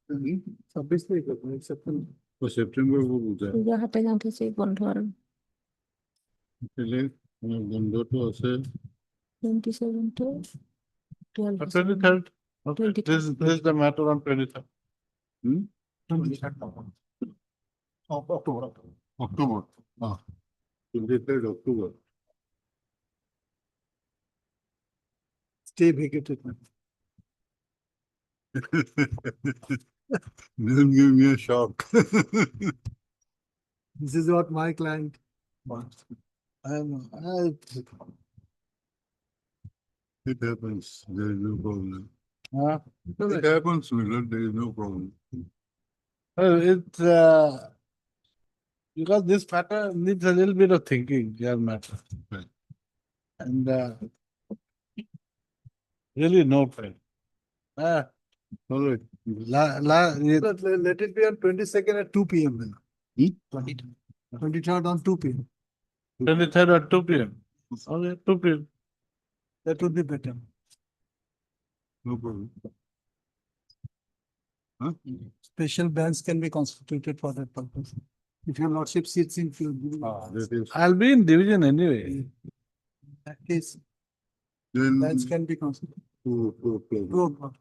26 तारीख को September. For September वो पूजा है। পূজা হাতে যাতে সেই বন্ধ আর पहले बंदो तो ऐसे 27 to 12 23rd. Okay. 23rd. This is the matter on 23rd. 23rd of October. October. 23rd October. Stay vacated. Don't give me a shock. This is what my client wants. It happens. There is no problem. Huh? It happens, Miller. There is no problem. It's because this matter needs a little bit of thinking, your matter. Right. And really no time. All right. Let it be on 22nd at 2 p.m. then. 23rd on 2 p.m. 23rd at 2 p.m. Okay, 2 p.m. That would be better. No problem. Special bands can be constituted for that purpose. If your lordship sits in field. That is. I'll be in division anyway. In that case, Then bands can be constituted. two o'clock. 2 o'clock.